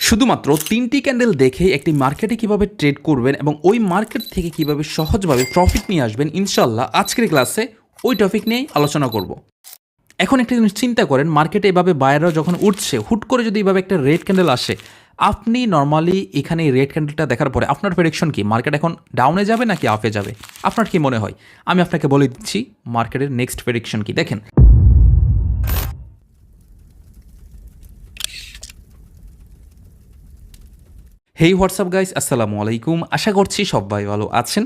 শুধুমাত্র ৩টি ক্যান্ডেল দেখেই একটি মার্কেটে কিভাবে ট্রেড করবেন এবং ওই মার্কেট থেকে কিভাবে সহজভাবে প্রফিট নিয়ে আসবেন ইনশাল্লাহ আজকের ক্লাসে ওই টপিক নিয়েই আলোচনা করব। এখন একটা জিনিস চিন্তা করেন, মার্কেটে এভাবে বায়াররা যখন উঠছে, হুট করে যদি এভাবে একটা রেড ক্যান্ডেল আসে, আপনি নর্মালি এখানে এই রেড ক্যান্ডেলটা দেখার পরে আপনার প্রেডিকশন কি? মার্কেট এখন ডাউনে যাবে নাকি আপে যাবে? আপনার কি মনে হয়? আমি আপনাকে বলে দিচ্ছি মার্কেটের নেক্সট প্রেডিকশন কি। দেখেন, হেই হোয়াটসঅ্যাপ গাইস, আসসালামু আলাইকুম। আশা করছি সবাই ভালো আছেন।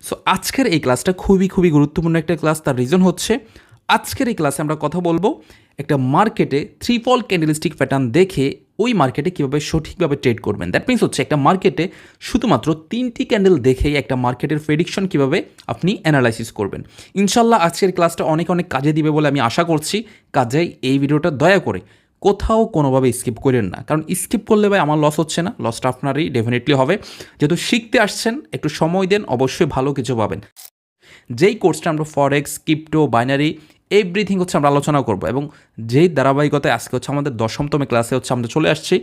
সো আজকের এই ক্লাসটা খুবই গুরুত্বপূর্ণ একটা ক্লাস। তার রিজন হচ্ছে আজকের এই ক্লাসে আমরা কথা বলবো একটা মার্কেটে থ্রি ফল ক্যান্ডেলস্টিক প্যাটার্ন দেখে ওই মার্কেটে কীভাবে সঠিকভাবে ট্রেড করবেন। দ্যাট মিনস হচ্ছে একটা মার্কেটে শুধুমাত্র 3টি ক্যান্ডেল দেখেই একটা মার্কেটের প্রেডিকশন কীভাবে আপনি অ্যানালাইসিস করবেন। ইনশাল্লাহ আজকের ক্লাসটা অনেক কাজে দিবে বলে আমি আশা করছি। কাজেই এই ভিডিওটা দয়া করে কোথাও কোনোভাবে স্কিপ করেন না, কারণ স্কিপ করলে ভাই আমার লস হচ্ছে না, লসটা আপনারই ডেফিনেটলি হবে। যেহেতু শিখতে আসছেন, একটু সময় দেন, অবশ্যই ভালো কিছু পাবেন। যেই কোর্সটা আমরা ফরেক্স, ক্রিপ্টো, বাইনারি এভরিথিং হচ্ছে আমরা আলোচনা করব, এবং যেই ধারাবাহিকতায় আজকে হচ্ছে আমাদের 10তম ক্লাসে হচ্ছে আমরা চলে আসছি।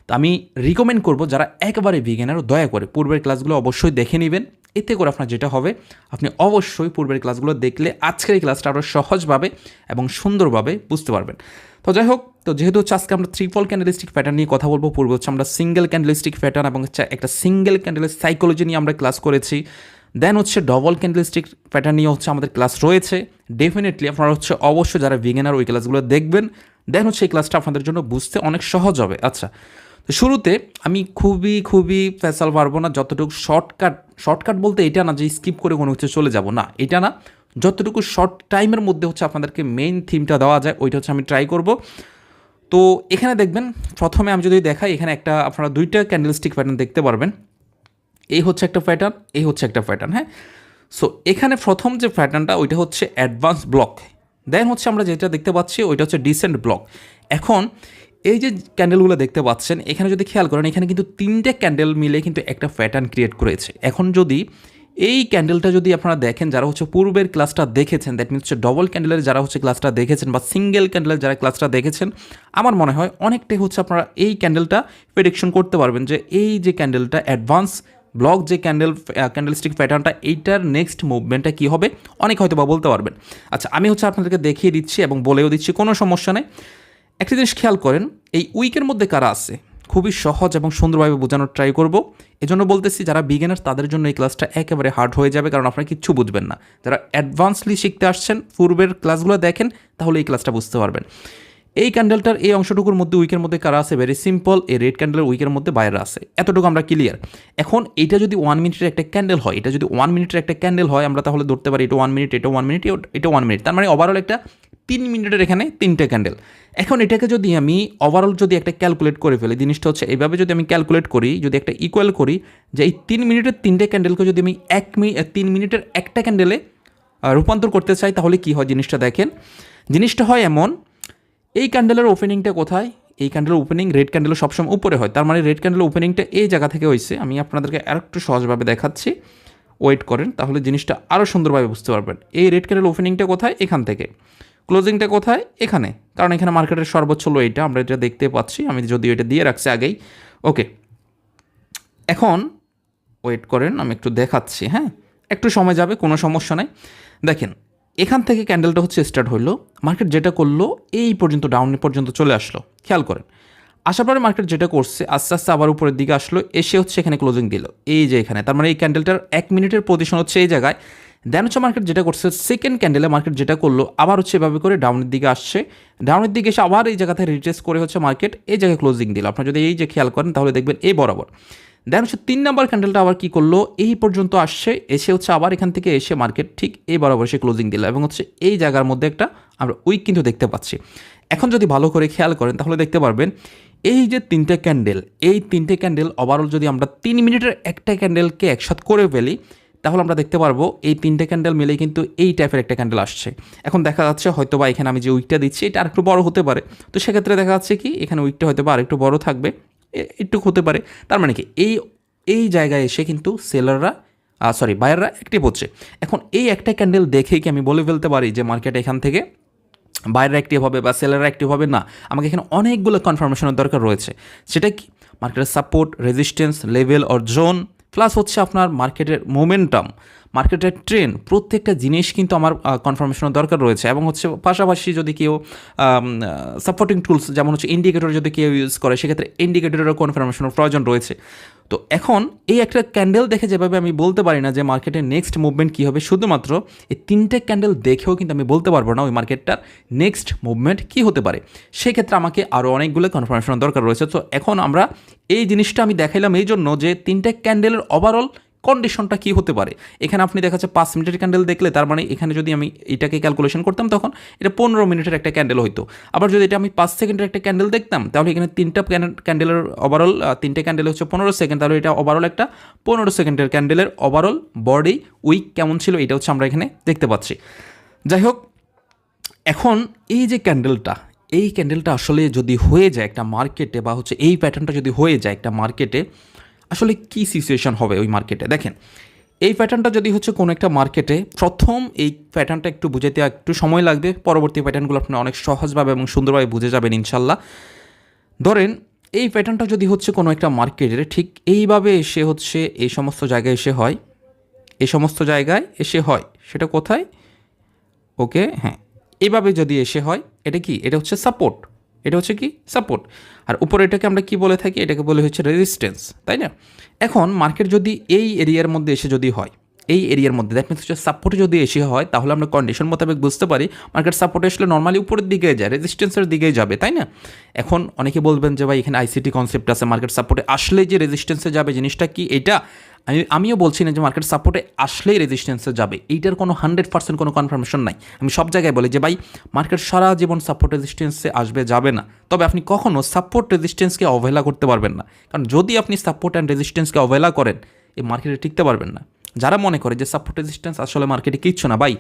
তো আমি রিকমেন্ড করব যারা একেবারে বিগিনার, দয়া করে পূর্বের ক্লাসগুলো অবশ্যই দেখে নেবেন। এতে করে আপনার যেটা হবে, আপনি অবশ্যই পূর্বের ক্লাসগুলো দেখলে আজকের এই ক্লাসটা আরও সহজভাবে এবং সুন্দরভাবে বুঝতে পারবেন। তো যাই হোক, তো যেহেতু হচ্ছে আজকে আমরা থ্রি ফল ক্যান্ডেলস্টিক প্যাটার্ন নিয়ে কথা বলবো, পূর্বে হচ্ছে আমরা সিঙ্গেল ক্যান্ডেলস্টিক প্যাটার্ন এবং হচ্ছে একটা সিঙ্গেল ক্যান্ডেলের সাইকোলজি নিয়ে আমরা ক্লাস করেছি। দেন হচ্ছে ডবল ক্যান্ডেলস্টিক প্যাটার্ন নিয়ে হচ্ছে আমাদের ক্লাস রয়েছে। ডেফিনেটলি আপনারা হচ্ছে অবশ্যই যারা বিগিনার ওই ক্লাসগুলো দেখবেন। দেন হচ্ছে এই ক্লাসটা আপনাদের জন্য বুঝতে অনেক সহজ হবে। আচ্ছা, তো শুরুতে আমি খুবই ফেসাল পারবো না, যতটুকু শর্টকাট বলতে এটা না যে স্কিপ করে কোনো কিছু চলে যাব, না এটা না, যতটুকু শর্ট টাইমের মধ্যে হচ্ছে আপনাদেরকে মেইন থিমটা দেওয়া যায় ওইটা হচ্ছে আমি ট্রাই করব। তো এখানে দেখবেন, প্রথমে আমি যদি দেখাই, এখানে একটা আপনারা 2টা ক্যান্ডেলস্টিক প্যাটার্ন দেখতে পারবেন। এই হচ্ছে একটা প্যাটার্ন, এই হচ্ছে একটা প্যাটার্ন। হ্যাঁ, সো এখানে প্রথম যে প্যাটার্নটা ওইটা হচ্ছে অ্যাডভান্স ব্লক। দেন হচ্ছে আমরা যেটা দেখতে পাচ্ছি ওইটা হচ্ছে ডিসেন্ট ব্লক। এখন এই যে ক্যান্ডেলগুলো দেখতে পাচ্ছেন, এখানে যদি খেয়াল করেন, এখানে কিন্তু 3টে ক্যান্ডেল মিলে কিন্তু একটা প্যাটার্ন ক্রিয়েট করেছে। এখন যদি এই ক্যান্ডেলটা যদি আপনারা দেখেন, যারা হচ্ছে পূর্বের ক্লাসটা দেখেছেন, দ্যাট মিনস হচ্ছে ডবল ক্যান্ডেলের যারা হচ্ছে ক্লাসটা দেখেছেন বা সিঙ্গেল ক্যান্ডেলের যারা ক্লাসটা দেখেছেন, আমার মনে হয় অনেকটাই হচ্ছে আপনারা এই ক্যান্ডেলটা প্রেডিকশন করতে পারবেন যে এই যে ক্যান্ডেলটা অ্যাডভান্স ব্লক, যে ক্যান্ডেলস্টিক প্যাটার্নটা, এইটার নেক্সট মুভমেন্টটা কী হবে অনেক হয়তো বা বলতে পারবেন। আচ্ছা, আমি হচ্ছে আপনাদেরকে দেখিয়ে দিচ্ছি এবং বলেও দিচ্ছি, কোনো সমস্যা নেই। একটা জিনিস খেয়াল করেন, এই উইকের মধ্যে কারা আছে, খুবই সহজ এবং সুন্দরভাবে বোঝানোর ট্রাই করব। এজন্য বলতেছি যারা বিগিনার তাদের জন্য এই ক্লাসটা একেবারে হার্ড হয়ে যাবে, কারণ আপনারা কিচ্ছু বুঝবেন না। যারা অ্যাডভান্সলি শিখতে আসছেন, পূর্বের ক্লাসগুলো দেখেন, তাহলে এই ক্লাসটা বুঝতে পারবেন। এই ক্যান্ডেলটার এই অংশটুকুর মধ্যে উইকের মধ্যে কারা আছে, ভেরি সিম্পল, এই রেড ক্যান্ডেলের উইকের মধ্যে বাইরে আছে, এতটুকু আমরা ক্লিয়ার। এখন এটা যদি 1 মিনিটের একটা ক্যান্ডেল হয়, এটা যদি 1 মিনিটের একটা ক্যান্ডেল হয়, আমরা তাহলে ধরতে পারি এটা 1 মিনিট, এটা 1 মিনিট, এটা 1 মিনিট, তার মানে ওভারঅল একটা 3 মিনিটের এখানে 3টে ক্যান্ডেল। এখন এটাকে যদি আমি ওভারঅল যদি একটা ক্যালকুলেট করে ফেলি, জিনিসটা হচ্ছে এইভাবে যদি আমি ক্যালকুলেট করি, যদি একটা ইকুয়াল করি যে এই 3 মিনিটের 3টে ক্যান্ডেলকে যদি আমি 3 মিনিটের একটা ক্যান্ডেলে রূপান্তর করতে চাই, তাহলে কি হয় জিনিসটা দেখেন। জিনিসটা হয় এমন, এই ক্যান্ডেলের ওপেনিংটা কোথায়? এই ক্যান্ডেলের ওপেনিং রেড ক্যান্ডেলের সবসময় উপরে হয়, তার মানে রেড ক্যান্ডেলের ওপেনিংটা এই জায়গা থেকে হয়েছে। আমি আপনাদেরকে আরেকটু সহজভাবে দেখাচ্ছি, ওয়েট করেন, তাহলে জিনিসটা আরও সুন্দরভাবে বুঝতে পারবেন। এই রেড ক্যান্ডেলের ওপেনিংটা কোথায়? এখান থেকে। ক্লোজিংটা কোথায়? এখানে, কারণ এখানে মার্কেটের সর্বোচ্চ লো এইটা, আমরা এটা দেখতে পাচ্ছি, আমি যদিও এটা দিয়ে রাখছি আগেই। ওকে, এখন ওয়েট করেন, আমি একটু দেখাচ্ছি। হ্যাঁ, একটু সময় যাবে, কোনো সমস্যা নেই। দেখেন, এখান থেকে ক্যান্ডেলটা হচ্ছে স্টার্ট হইলো, মার্কেট যেটা করলো এই পর্যন্ত ডাউন পর্যন্ত চলে আসলো, খেয়াল করেন। আসার পরে মার্কেট যেটা করছে, আস্তে আস্তে আবার উপরের দিকে আসলো, এসে হচ্ছে এখানে ক্লোজিং দিল এই যে এখানে, তার মানে এই ক্যান্ডেলটার 1 মিনিটের পজিশন হচ্ছে এই জায়গায়। দেন হচ্ছে মার্কেট যেটা করছে, সেকেন্ড ক্যান্ডেলে মার্কেট যেটা করলো, আবার হচ্ছে এভাবে করে ডাউনের দিকে আসছে, ডাউনের দিকে এসে আবার এই জায়গাতে রিট্রেস করে হচ্ছে মার্কেট এই জায়গায় ক্লোজিং দিল। আপনার যদি এই যে খেয়াল করেন, তাহলে দেখবেন এই বরাবর। দেন হচ্ছে 3 নম্বর ক্যান্ডেলটা আবার কী করলো, এই পর্যন্ত আসছে, এসে হচ্ছে আবার এখান থেকে এসে মার্কেট ঠিক এই বরাবর এসে ক্লোজিং দিল, এবং হচ্ছে এই জায়গার মধ্যে একটা আমরা উইক কিন্তু দেখতে পাচ্ছি। এখন যদি ভালো করে খেয়াল করেন, তাহলে দেখতে পারবেন এই যে 3টে ক্যান্ডেল, এই 3টে ক্যান্ডেল ওভারঅল যদি আমরা 3 মিনিটের একটা ক্যান্ডেলকে একসাথে করে ফেলি, তাহলে আমরা দেখতে পারবো এই 3টে ক্যান্ডেল মিলেই কিন্তু এই টাইপের একটা ক্যান্ডেল আসছে। এখন দেখা যাচ্ছে হয়তো বা এখানে আমি যে উইকটা দিচ্ছি এটা আরেকটু বড় হতে পারে, তো সেক্ষেত্রে দেখা যাচ্ছে কি এখানে উইকটা হয়তো বা আরেকটু বড় থাকবে, একটু হতে পারে। তার মানে কি এই জায়গায় এসে কিন্তু বায়াররা অ্যাক্টিভ হচ্ছে। এখন এই একটা ক্যান্ডেল দেখেই কি আমি বলে ফেলতে পারি যে মার্কেট এখান থেকে বাইরে অ্যাক্টিভ হবে বা সেলাররা অ্যাক্টিভ হবে? না, আমাকে এখানে অনেকগুলো কনফার্মেশনের দরকার রয়েছে। সেটা কি? মার্কেটের support, resistance, level or zone, plus হচ্ছে আপনার মার্কেটের মোমেন্টাম, মার্কেটের ট্রেন্ড, প্রত্যেকটা জিনিস কিন্তু আমার কনফার্মেশনের দরকার রয়েছে। এবং হচ্ছে পাশাপাশি যদি কেউ সাপোর্টিং টুলস যেমন হচ্ছে ইন্ডিকেটর যদি কেউ ইউজ করে, সেক্ষেত্রে ইন্ডিকেটরেরও কনফার্মেশনের প্রয়োজন রয়েছে। তো এখন এই একটা ক্যান্ডেল দেখে যেভাবে আমি বলতে পারি না যে মার্কেটের নেক্সট মুভমেন্ট কী হবে, শুধুমাত্র এই 3টে ক্যান্ডেল দেখেও কিন্তু আমি বলতে পারবো না ওই মার্কেটটার নেক্সট মুভমেন্ট কী হতে পারে। সেক্ষেত্রে আমাকে আরও অনেকগুলো কনফার্মেশনের দরকার রয়েছে। তো এখন আমরা এই জিনিসটা আমি দেখাইলাম এই জন্য যে 3টে ক্যান্ডেলের ওভারঅল কন্ডিশনটা কী হতে পারে। এখানে আপনি দেখাচ্ছে 5 মিনিটের ক্যান্ডেল দেখলে, তার মানে এখানে যদি আমি এটাকে ক্যালকুলেশন করতাম তখন এটা 15 মিনিটের একটা ক্যান্ডেল হইতো। আবার যদি এটা আমি 5 সেকেন্ডের একটা ক্যান্ডেল দেখতাম, তাহলে এখানে 3টা ক্যান্ডেলের ওভারঅল 3টে ক্যান্ডেল হচ্ছে 15 সেকেন্ড, তাহলে এটা ওভারঅল একটা 15 সেকেন্ডের ক্যান্ডেলের ওভারঅল বডি উইক কেমন ছিল এটা হচ্ছে আমরা এখানে দেখতে পাচ্ছি। যাই হোক, এখন এই যে ক্যান্ডেলটা, এই ক্যান্ডেলটা আসলে যদি হয়ে যায় একটা মার্কেটে, বা হচ্ছে এই প্যাটার্নটা যদি হয়ে যায় একটা মার্কেটে, আসলে কী সিচুয়েশন হবে ওই মার্কেটে। দেখেন, এই প্যাটার্নটা যদি হচ্ছে কোনো একটা মার্কেটে, প্রথম এই প্যাটার্নটা একটু বুঝাতে একটু সময় লাগবে, পরবর্তী প্যাটার্নগুলো আপনি অনেক সহজভাবে এবং সুন্দরভাবে বুঝে যাবেন ইনশাল্লাহ। ধরেন এই প্যাটার্নটা যদি হচ্ছে কোনো একটা মার্কেটে ঠিক এইভাবে এসে হচ্ছে এই সমস্ত জায়গায় এসে হয়, এই সমস্ত জায়গায় এসে হয়, সেটা কোথায়? ওকে, হ্যাঁ, এভাবে যদি এসে হয়, এটা কি? এটা হচ্ছে সাপোর্ট, এটা হচ্ছে কি? সাপোর্ট। আর উপরে এটাকে আমরা কি বলে থাকি? এটাকে বলে হচ্ছে রেজিস্ট্যান্স, তাই না? এখন মার্কেট যদি এই এরিয়ার মধ্যে এসে যদি হয়, এই এরিয়ার মধ্যে দ্যাট মিনস হচ্ছে সাপোর্টে যদি এসে হয়, তাহলে আমরা কন্ডিশন মোতাবেক বুঝতে পারি মার্কেট সাপোর্টে আসলে নর্মালি উপরের দিকে যায়, রেজিস্ট্যান্সের দিকেই যাবে, তাই না? এখন অনেকে বলবেন যে ভাই এখানে আইসিটি কনসেপ্ট আছে, মার্কেট সাপোর্টে আসলে যে রেজিস্ট্যান্সে যাবে জিনিসটা কি এটা? আমিও বলছি না যে মার্কেট সাপোর্টে আসলেই রেজিস্ট্যান্সে যাবে, এইটার কোনো 100% কোনো কনফার্মেশন নাই। আমি সব জায়গায় বলি যে ভাই মার্কেট সারা জীবন সাপোর্ট রেজিস্ট্যান্সে আসবে যাবে না, তবে আপনি কখনও সাপোর্ট রেজিস্ট্যান্সকে অবহেলা করতে পারবেন না। কারণ যদি আপনি সাপোর্ট অ্যান্ড রেজিস্ট্যান্সকে অবহেলা করেন, এই মার্কেটে টিকতে পারবেন না। যারা মনে করে যে সাপোর্ট রেজিস্ট্যান্স আসলে মার্কেটে কিচ্ছু না, ভাই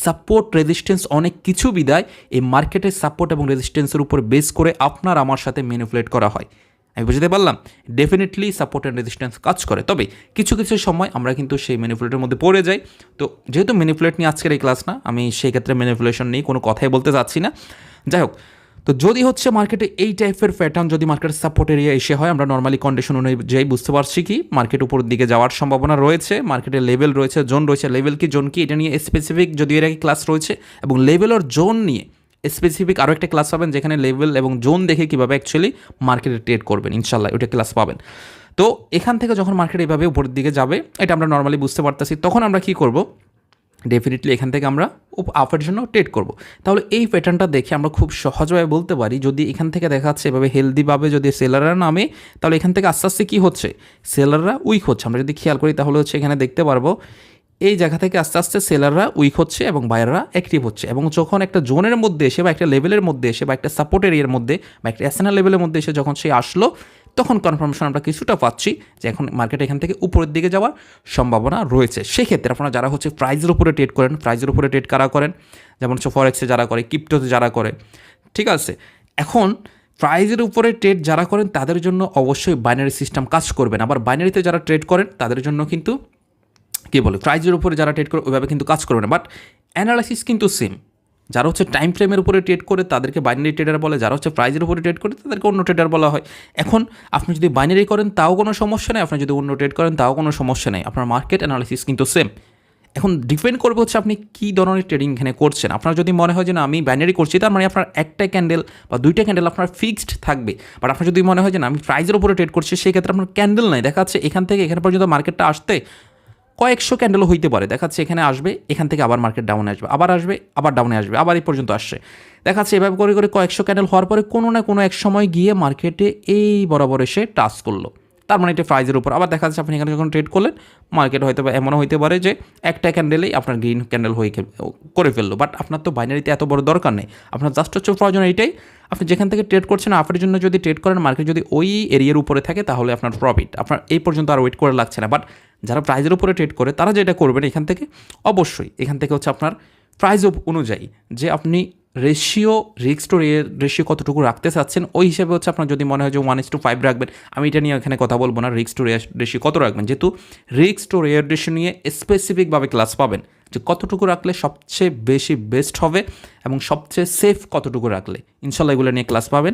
সাপোর্ট রেজিস্ট্যান্স অনেক কিছু বিদায় এই মার্কেটের সাপোর্ট এবং রেজিস্ট্যান্সের উপর বেস করে আপনার আমার সাথে ম্যানিপুলেট করা হয়। আমি বুঝতে পারলাম, ডেফিনেটলি সাপোর্ট অ্যান্ড রেজিস্ট্যান্স কাজ করে, তবে কিছু কিছু সময় আমরা কিন্তু সেই ম্যানিপুলেটের মধ্যে পড়ে যাই। তো যেহেতু ম্যানিপুলেট নিয়ে আজকের এই ক্লাস না, আমি সেই ক্ষেত্রে ম্যানিপুলেশন নিয়ে কোনো কথাই বলতে চাচ্ছি না। যাই হোক, তো যদি হচ্ছে মার্কেটে এই টাইপের প্যাটার্ন যদি মার্কেটের সাপোর্ট এরিয়া এসে হয়, আমরা নর্মালি কন্ডিশন অনুযায়ী বুঝতে পারছি কি মার্কেট উপরের দিকে যাওয়ার সম্ভাবনা রয়েছে, মার্কেটের লেভেল রয়েছে, জোন রয়েছে। লেভেল কি জোন কি এটা নিয়ে স্পেসিফিক যদি এর আগে ক্লাস রয়েছে, এবং লেভেল আর জোন নিয়ে স্পেসিফিক আরও একটা ক্লাস পাবেন যেখানে লেভেল এবং জোন দেখে কীভাবে অ্যাকচুয়ালি মার্কেটে ট্রেড করবেন, ইনশাল্লাহ ওইটা ক্লাস পাবেন। তো এখান থেকে যখন মার্কেট এইভাবে উপরের দিকে যাবে, এটা আমরা নর্মালি বুঝতে পারতেছি, তখন আমরা কী করব? ডেফিনেটলি এখান থেকে আমরা আপের জন্য ট্রেড করব। তাহলে এই প্যাটার্নটা দেখে আমরা খুব সহজভাবে বলতে পারি, যদি এখান থেকে দেখা যাচ্ছে এভাবে হেলদিভাবে যদি সেলাররা নামে, তাহলে এখান থেকে আস্তে আস্তে কী হচ্ছে? সেলাররা উইক হচ্ছে। আমরা যদি খেয়াল করি তাহলে হচ্ছে এখানে দেখতে পারবো এই জায়গা থেকে আস্তে আস্তে সেলাররা উইক হচ্ছে এবং বায়াররা অ্যাক্টিভ হচ্ছে। এবং যখন একটা জোনের মধ্যে এসে, বা একটা লেভেলের মধ্যে এসে, বা একটা সাপোর্ট এরিয়ার মধ্যে, বা একটা এসএনএল লেভেলের মধ্যে এসে যখন সে আসলো, তখন কনফার্মেশন আমরা কিছুটা পাচ্ছি যে এখন মার্কেট এখান থেকে উপরের দিকে যাওয়ার সম্ভাবনা রয়েছে। সেক্ষেত্রে আপনারা যারা হচ্ছে প্রাইজের উপরে ট্রেড করেন, প্রাইজের উপরে ট্রেড কারা করেন, যেমন হচ্ছে ফরেক্সে যারা করে, ক্রিপ্টোতে যারা করে, ঠিক আছে? এখন প্রাইজের উপরে ট্রেড যারা করেন তাদের জন্য অবশ্যই বাইনারি সিস্টেম কাজ করবেন। আবার বাইনারিতে যারা ট্রেড করেন তাদের জন্য কিন্তু কী বলে, প্রাইজের উপরে যারা ট্রেড করে ওইভাবে কিন্তু কাজ করবে না, বাট অ্যানালাইসিস কিন্তু সেম। যারা হচ্ছে টাইম ফ্রেমের উপরে ট্রেড করে তাদেরকে বাইনারি ট্রেডার বলে, যারা হচ্ছে প্রাইজের উপরে ট্রেড করে তাদেরকে অন্য ট্রেডার বলা হয়। এখন আপনি যদি বাইনারি করেন তাও কোনো সমস্যা নেই, আপনি যদি অন্য ট্রেড করেন তাও কোনো সমস্যা নেই, আপনার মার্কেট অ্যানালাইসিস কিন্তু সেম। এখন ডিপেন্ড করবে হচ্ছে আপনি কী ধরনের ট্রেডিং এখানে করছেন। আপনার যদি মনে হয় যে না আমি বাইনারি করছি, তার মানে আপনার একটা ক্যান্ডেল বা দুইটা ক্যান্ডেল আপনার ফিক্সড থাকবে। বাট আপনার যদি মনে হয় যে না আমি প্রাইজের উপরে ট্রেড করছি, সেই ক্ষেত্রে আপনার ক্যান্ডেল নাই, দেখা যাচ্ছে এখান থেকে এখানে পর্যন্ত মার্কেটটা আসতে কয়েকশো ক্যান্ডেলও হইতে পারে। দেখাচ্ছে এখানে আসবে, এখান থেকে আবার মার্কেট ডাউনে আসবে, আবার আসবে, আবার ডাউনে আসবে, আবার এই পর্যন্ত আসছে। দেখাচ্ছে এভাবে করে করে কয়েকশো ক্যান্ডেল হওয়ার পরে কোনো না কোনো এক সময় গিয়ে মার্কেটে এই বরাবর এসে টাচ করলো, তার মানে এটা প্রাইজের উপর। আবার দেখা যাচ্ছে আপনি এখানে যখন ট্রেড করলেন, মার্কেট হয়তো এমনও হইতে পারে যে একটা ক্যান্ডেলেই আপনার গ্রিন ক্যান্ডেল হয়ে করে ফেললো। বাট আপনার তো বাইনারিতে এত বড় দরকার নেই, আপনার জাস্ট হচ্ছে প্রয়োজন এইটাই, আপনি যেখান থেকে ট্রেড করছেন আপনার জন্য যদি ট্রেড করেন, মার্কেট যদি ওই এরিয়ার উপরে থাকে তাহলে আপনার প্রফিট, আপনার এই পর্যন্ত আর ওয়েট করে লাগছে না। বাট যারা প্রাইজের উপরে ট্রেড করে তারা যেটা করবেন এখান থেকে, অবশ্যই এখান থেকে হচ্ছে আপনার প্রাইজ অনুযায়ী যে আপনি রিস্ক টু রেশিও কতটুকু রাখতে চাচ্ছেন, ওই হিসেবে হচ্ছে আপনার যদি মনে হয় যে 1:5 রাখবেন, আমি এটা নিয়ে এখানে কথা বলবো না, রিস্ক টু রেশিও কত রাখবেন, যেহেতু রিস্ক টু রেশিও নিয়ে স্পেসিফিকভাবে ক্লাস পাবেন যে কতটুকু রাখলে সবচেয়ে বেশি বেস্ট হবে এবং সবচেয়ে সেফ কতটুকু রাখলে, ইনশাল্লাহ এগুলো নিয়ে ক্লাস পাবেন।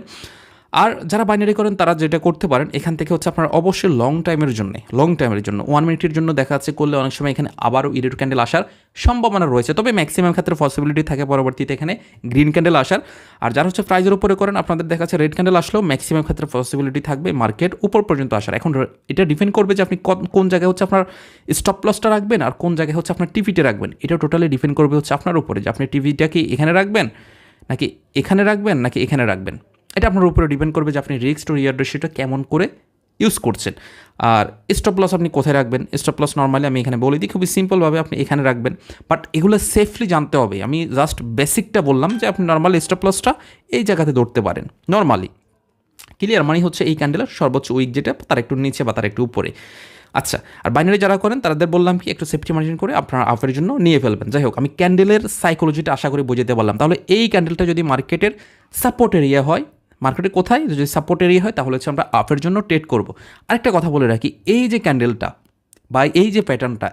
আর যারা বাইনারি করেন তারা যেটা করতে পারেন, এখান থেকে হচ্ছে আপনার অবশ্যই লং টাইমের জন্য 1 মিনিটের জন্য দেখা যাচ্ছে করলে অনেক সময় এখানে আবারও ইরেড ক্যান্ডেল আসার সম্ভাবনা রয়েছে, তবে ম্যাক্সিমাম ক্ষেত্রে পসিবিলিটি থাকে পরবর্তীতে এখানে গ্রিন ক্যান্ডেল আসার। আর যারা হচ্ছে প্রাইজের উপরে করেন আপনাদের দেখা যাচ্ছে রেড ক্যান্ডেল আসলেও ম্যাক্সিমাম ক্ষেত্রে পসিবিলিটি থাকবে মার্কেট উপর পর্যন্ত আসার। এখন এটা ডিপেন্ড করবে যে আপনি কোন জায়গায় হচ্ছে আপনার স্টপ লসটা রাখবেন আর কোন জায়গায় হচ্ছে আপনার টিভিটা রাখবেন, এটা টোটালি ডিপেন্ড করবে হচ্ছে আপনার উপরে যে আপনি টিভিটা কি এখানে রাখবেন নাকি এখানে রাখবেন নাকি এখানে রাখবেন। এটা আপনার উপরে ডিপেন্ড করবে যে আপনি রিস্ক টু রিওয়ার্ড রেশিওটা কেমন করে ইউজ করছেন। আর স্টপ লস আপনি কোথায় রাখবেন, স্টপ লস নর্মালি আমি এখানে বলে দিই খুবই সিম্পলভাবে আপনি এখানে রাখবেন, বাট এগুলো সেফলি জানতে হবে। আমি জাস্ট বেসিকটা বললাম যে আপনি নর্মালি স্টপ লসটা এই জায়গাতে ধরতে পারেন নর্মালি। ক্লিয়ার? মানে হচ্ছে এই ক্যান্ডেলের সর্বোচ্চ উইক যেটা তার একটু নিচে বা তার একটু উপরে। আচ্ছা, আর বাইনারি যারা করেন তাদের বললাম কি একটু সেফটি মার্জিন করে আপনার আপের জন্য নিয়ে ফেলবেন। যাই হোক, আমি ক্যান্ডেলের সাইকোলজিটা আশা করি বোঝাতে পারলাম। তাহলে এই ক্যান্ডেলটা যদি মার্কেটের সাপোর্ট এরিয়া হয়, মার্কেটে কোথায় যদি সাপোর্ট এরিয়া হয় তাহলে হচ্ছে আমরা আপের জন্য ট্রেড করব। আরেকটা কথা বলে রাখি, এই যে ক্যান্ডেলটা বা এই যে প্যাটার্নটা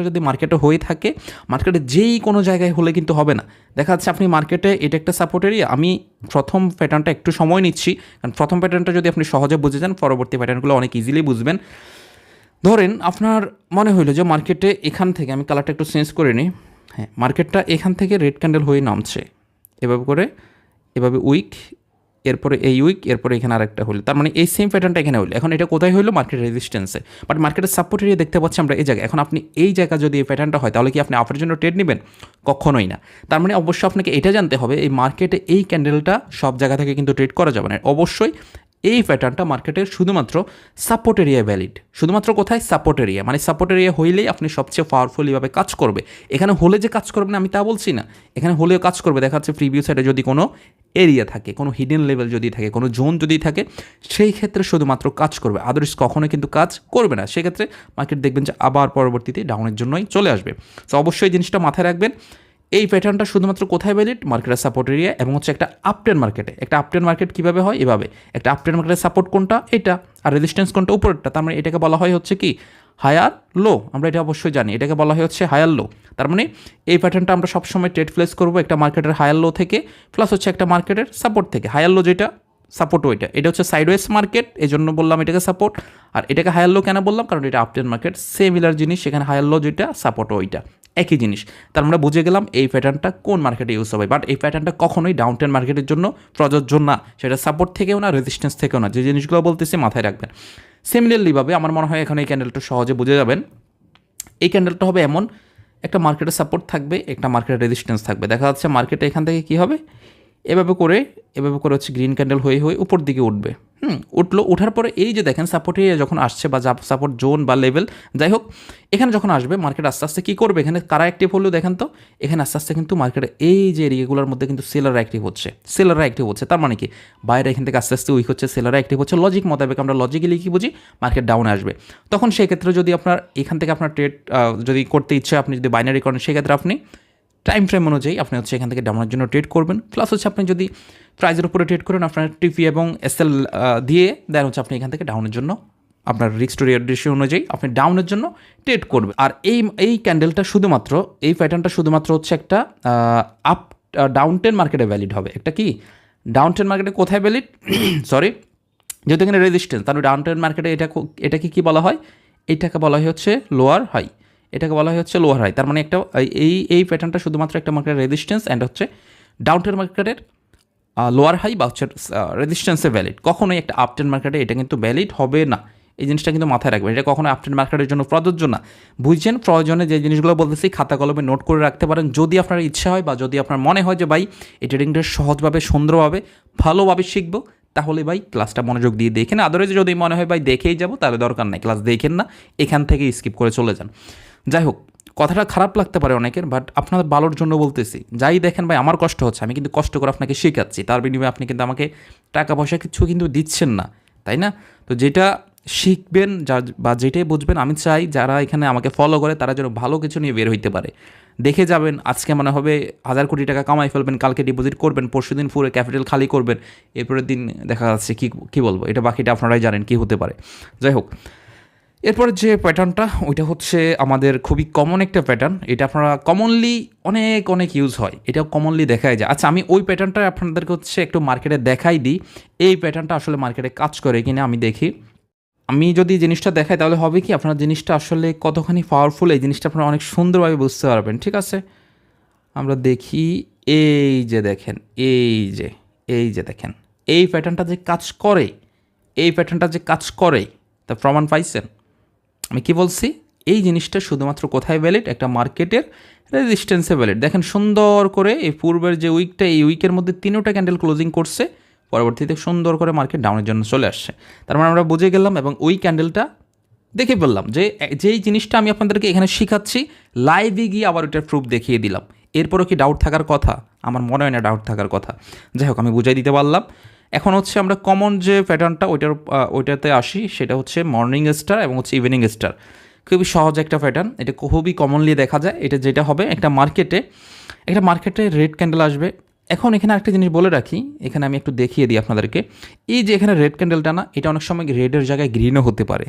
যদি মার্কেটে হয়ে থাকে, মার্কেটে যেই কোনো জায়গায় হলে কিন্তু হবে না। দেখা যাচ্ছে আপনি মার্কেটে এটা একটা সাপোর্ট এরিয়া, আমি প্রথম প্যাটার্নটা একটু সময় নিচ্ছি, কারণ প্রথম প্যাটার্নটা যদি আপনি সহজে বুঝে যান পরবর্তী প্যাটার্নগুলো অনেক ইজিলি বুঝবেন। ধরেন আপনার মনে হইলো যে মার্কেটে এখান থেকে, আমি কালারটা একটু চেঞ্জ করে নিই, হ্যাঁ মার্কেটটা এখান থেকে রেড ক্যান্ডেল হয়ে নামছে এভাবে করে, এভাবে উইক, এরপরে এই উইক, এরপরে এখানে আরেকটা হলো, তার মানে এই সেম প্যাটার্নটা এখানে হলো। এখন এটা কোথায় হলো? মার্কেট রেজিস্ট্যান্সে, বাট মার্কেটের সাপোর্ট এরিয়া দেখতে পাচ্ছি আমরা এই জায়গায়। এখন আপনি এই জায়গা যদি এই প্যাটার্নটা হয় তাহলে কি আপনি আপের জন্য ট্রেড নেবেন? কখনোই না। তার মানে অবশ্যই আপনাকে এটা জানতে হবে এই মার্কেটে এই ক্যান্ডেলটা সব জায়গা থেকে কিন্তু ট্রেড করা যাবে না। অবশ্যই এই প্যাটার্নটা মার্কেটের শুধুমাত্র সাপোর্ট এরিয়া ভ্যালিড। শুধুমাত্র কোথায়? Support area. মানে সাপোর্ট এরিয়া হইলেই আপনি সবচেয়ে পাওয়ারফুলিভাবে কাজ করবে। এখানে হলে যে কাজ করবে না আমি তা বলছি না, এখানে হলেও কাজ করবে। দেখা যাচ্ছে প্রিভিউ সাইডে যদি কোনো এরিয়া থাকে, কোনো হিডেন লেভেল যদি থাকে, কোনো জোন যদি থাকে, সেই ক্ষেত্রে শুধুমাত্র কাজ করবে, আদারওয়াইজ কখনোই কিন্তু কাজ করবে না। সেক্ষেত্রে মার্কেট দেখবেন যে আবার পরবর্তীতে ডাউনের জন্যই চলে আসবে। তো অবশ্যই জিনিসটা মাথায় রাখবেন, এই প্যাটার্নটা শুধুমাত্র কোথায় ভ্যালিড? মার্কেটের সাপোর্ট এরিয়া এবং হচ্ছে একটা আপট্রেন্ড মার্কেটে। একটা আপট্রেন্ড মার্কেট কীভাবে হয়? এভাবে একটা আপট্রেন্ড মার্কেটের সাপোর্ট কোনটা? এটা, আর রেজিস্ট্যান্স কোনটা? উপরেরটা। তার মানে এটাকে বলা হয় হচ্ছে কি হায়ার লো, আমরা এটা অবশ্যই জানি, এটাকে বলা হয় হচ্ছে হায়ার লো। তার মানে এই প্যাটার্নটা আমরা সবসময় ট্রেড প্লেস করবো একটা মার্কেটের হায়ার লো থেকে, প্লাস হচ্ছে একটা মার্কেটের সাপোর্ট থেকে। হায়ার লো যেটা, সাপোর্ট ওইটা, এটা হচ্ছে সাইডওয়েজ মার্কেট, এই জন্য বললাম এটাকে সাপোর্ট। আর এটাকে হায়ার লো কেন বললাম? কারণ এটা আপট্রেন্ড মার্কেট, সিমিলার জিনিস, সেখানে হায়ার লো যেটা, সাপোর্ট ওইটা একই জিনিস। তার আমরা বুঝে গেলাম এই প্যাটার্নটা কোন মার্কেটে ইউজ হবে। বাট এই প্যাটার্নটা কখনোই ডাউন ট্রেন্ড মার্কেটের জন্য প্রযোজ্য না, সেটা সাপোর্ট থেকেও না, রেজিস্ট্যান্স থেকেও না। যে জিনিসগুলো বলতেছি মাথায় রাখবেন। সিমিলারলিভাবে আমার মনে হয় এখানে এই ক্যান্ডেলটা সহজে বুঝে যাবেন। এই ক্যান্ডেলটা হবে এমন, একটা মার্কেটের সাপোর্ট থাকবে, একটা মার্কেটের রেজিস্ট্যান্স থাকবে। দেখা যাচ্ছে মার্কেটে এখান থেকে কী হবে, এভাবে করে হচ্ছে গ্রিন ক্যান্ডেল হয়ে উপর দিকে উঠবে। উঠলো, ওঠার পরে এই যে দেখেন সাপোর্ট এরিয়া যখন আসছে বা সাপোর্ট জোন বা লেভেল যাই হোক, এখানে যখন আসবে মার্কেট আস্তে আস্তে কী করবে, এখানে কারা অ্যাক্টিভ হলো দেখেন তো, এখানে আস্তে আস্তে কিন্তু মার্কেটে এই যে এরিয়াগুলোর মধ্যে কিন্তু সেলাররা অ্যাক্টিভ হচ্ছে। তার মানে কি বাইরে এখান থেকে আস্তে আস্তে উইক হচ্ছে, সেলাররা অ্যাক্টিভ হচ্ছে। লজিক মোতাবেক আমরা লজিক্যালি কী বুঝি, মার্কেট ডাউনে আসবে। তখন সেই ক্ষেত্রে যদি আপনার এখান থেকে আপনার ট্রেড যদি করতে ইচ্ছে, আপনি যদি বাইনারি করেন, সেক্ষেত্রে আপনি টাইম ফ্রেম অনুযায়ী আপনি হচ্ছে এখান থেকে ডাউনের জন্য ট্রেড করবেন। প্লাস হচ্ছে আপনি যদি প্রাইজের উপরে ট্রেড করেন, আপনার টিপি এবং এসএল দিয়ে দেন হচ্ছে আপনি এখান থেকে ডাউনের জন্য আপনার রিস্ক টু রিওয়ার্ড রেশিও অনুযায়ী আপনি ডাউনের জন্য ট্রেড করবেন। আর এই ক্যান্ডেলটা শুধুমাত্র, এই প্যাটার্নটা শুধুমাত্র হচ্ছে একটা আপ ডাউন ট্রেন্ড মার্কেটে ভ্যালিড হবে। একটা কি ডাউন ট্রেন্ড মার্কেটে কোথায় ভ্যালিড? সরি, যেহেতু এখানে রেজিস্ট্যান্স, তাহলে ডাউন ট্রেন্ড মার্কেটে এটাকে কী বলা হয়? এইটাকে বলা হয় হচ্ছে লোয়ার হাই, এটাকে বলা হয় হচ্ছে লোয়ার হাই। তার মানে একটা এই প্যাটার্নটা শুধুমাত্র একটা মার্কেটের রেজিস্ট্যান্স অ্যান্ড হচ্ছে ডাউন ট্রেন্ড মার্কেটের লোয়ার হাই বা হচ্ছে রেজিস্ট্যান্সে ভ্যালিড। কখনোই একটা আপ ট্রেন্ড মার্কেটে এটা কিন্তু ভ্যালিড হবে না। এই জিনিসটা কিন্তু মাথায় রাখবেন, এটা কখনো আপ ট্রেন্ড মার্কেটের জন্য প্রযোজ্য না। বুঝছেন? প্রয়োজনে যে জিনিসগুলো বলতেছি খাতা কলমে নোট করে রাখতে পারেন, যদি আপনার ইচ্ছা হয় বা যদি আপনার মনে হয় যে ভাই এই ট্রেডিংটা সহজভাবে, সুন্দরভাবে, ভালোভাবে শিখবো, তাহলে ভাই ক্লাসটা মনোযোগ দিয়ে দেখেন। আদারওয়াইজ যদি মনে হয় ভাই দেখেই যাবো, তাহলে দরকার নাই, ক্লাস দেখেন না, এখান থেকে স্কিপ করে চলে যান। যাই হোক, কথাটা খারাপ লাগতে পারে অনেকের, বাট আপনাদের ভালোর জন্য বলতেছি। যাই দেখেন ভাই, আমার কষ্ট হচ্ছে, আমি কিন্তু কষ্ট করে আপনাকে শেখাচ্ছি, তার বিনিময়ে আপনি কিন্তু আমাকে টাকা পয়সা কিছু কিন্তু দিচ্ছেন না, তাই না? তো যেটা শিখবেন বা যেটাই বুঝবেন, আমি চাই যারা এখানে আমাকে ফলো করে তারা যেন ভালো কিছু নিয়ে বের হইতে পারে। দেখে যাবেন, আজকে মনে হবে 1000 কোটি টাকা কামাই ফেলবেন, কালকে ডিপোজিট করবেন, পরশুদিন পুরো ক্যাপিটাল খালি করবেন, এরপরের দিন দেখা যাচ্ছে কী বলবো, এটা বাকিটা আপনারাই জানেন কী হতে পারে। যাই হোক, এরপর যে প্যাটার্নটা ওইটা হচ্ছে আমাদের খুবই কমন একটা প্যাটার্ন, এটা আপনারা কমনলি অনেক অনেক ইউজ হয়, এটা কমনলি দেখাই যায়। আচ্ছা, আমি ওই প্যাটার্নটা আপনাদেরকে হচ্ছে একটু মার্কেটে দেখাই দিই, এই প্যাটার্নটা আসলে মার্কেটে কাজ করে কিনা আমি দেখি। আমি যদি জিনিসটা দেখাই তাহলে হবে কি, আপনার জিনিসটা আসলে কতখানি পাওয়ারফুল এই জিনিসটা আপনারা অনেক সুন্দরভাবে বুঝতে পারবেন। ঠিক আছে, আমরা দেখি। এই যে দেখেন, এই যে দেখেন, এই প্যাটার্নটা যে কাজ করে, এই প্যাটার্নটা যে কাজ করে তা প্রমাণ পাইছেন। আমি কি বলছি, এই জিনিসটা শুধুমাত্র কোথায় ভ্যালিড, একটা মার্কেটের রেজিস্ট্যান্সে ভ্যালিড। দেখেন সুন্দর করে এই পূর্বের যে উইকটা, এই উইকের মধ্যে তিনটা ক্যান্ডেল ক্লোজিং করছে, পরবর্তীতে সুন্দর করে মার্কেট ডাউনের জন্য চলে আসছে। তার মানে আমরা বুঝে গেলাম এবং ওই ক্যান্ডেলটা দেখে বললাম যে যেই জিনিসটা আমি আপনাদেরকে এখানে শিখাচ্ছি, লাইভে গিয়ে আবার ওইটার প্রুফ দেখিয়ে দিলাম। এরপরও কি ডাউট থাকার কথা? আমার মনে হয় না ডাউট থাকার কথা। যাই হোক, আমি বুঝাই দিতে পারলাম। এখন হচ্ছে আমরা কমন যে প্যাটার্নটা ওইটাতে আসি, সেটা হচ্ছে মর্নিং স্টার এবং হচ্ছে ইভিনিং স্টার। খুবই সহজ একটা প্যাটার্ন, এটা খুবই কমনলি দেখা যায়। এটা যেটা হবে, একটা মার্কেটে রেড ক্যান্ডেল আসবে। এখন এখানে একটা জিনিস বলে রাখি, এখানে আমি একটু দেখিয়ে দিই আপনাদেরকে। এই যে এখানে রেড ক্যান্ডেলটা না, এটা অনেক সময় রেডের জায়গায় গ্রিনও হতে পারে।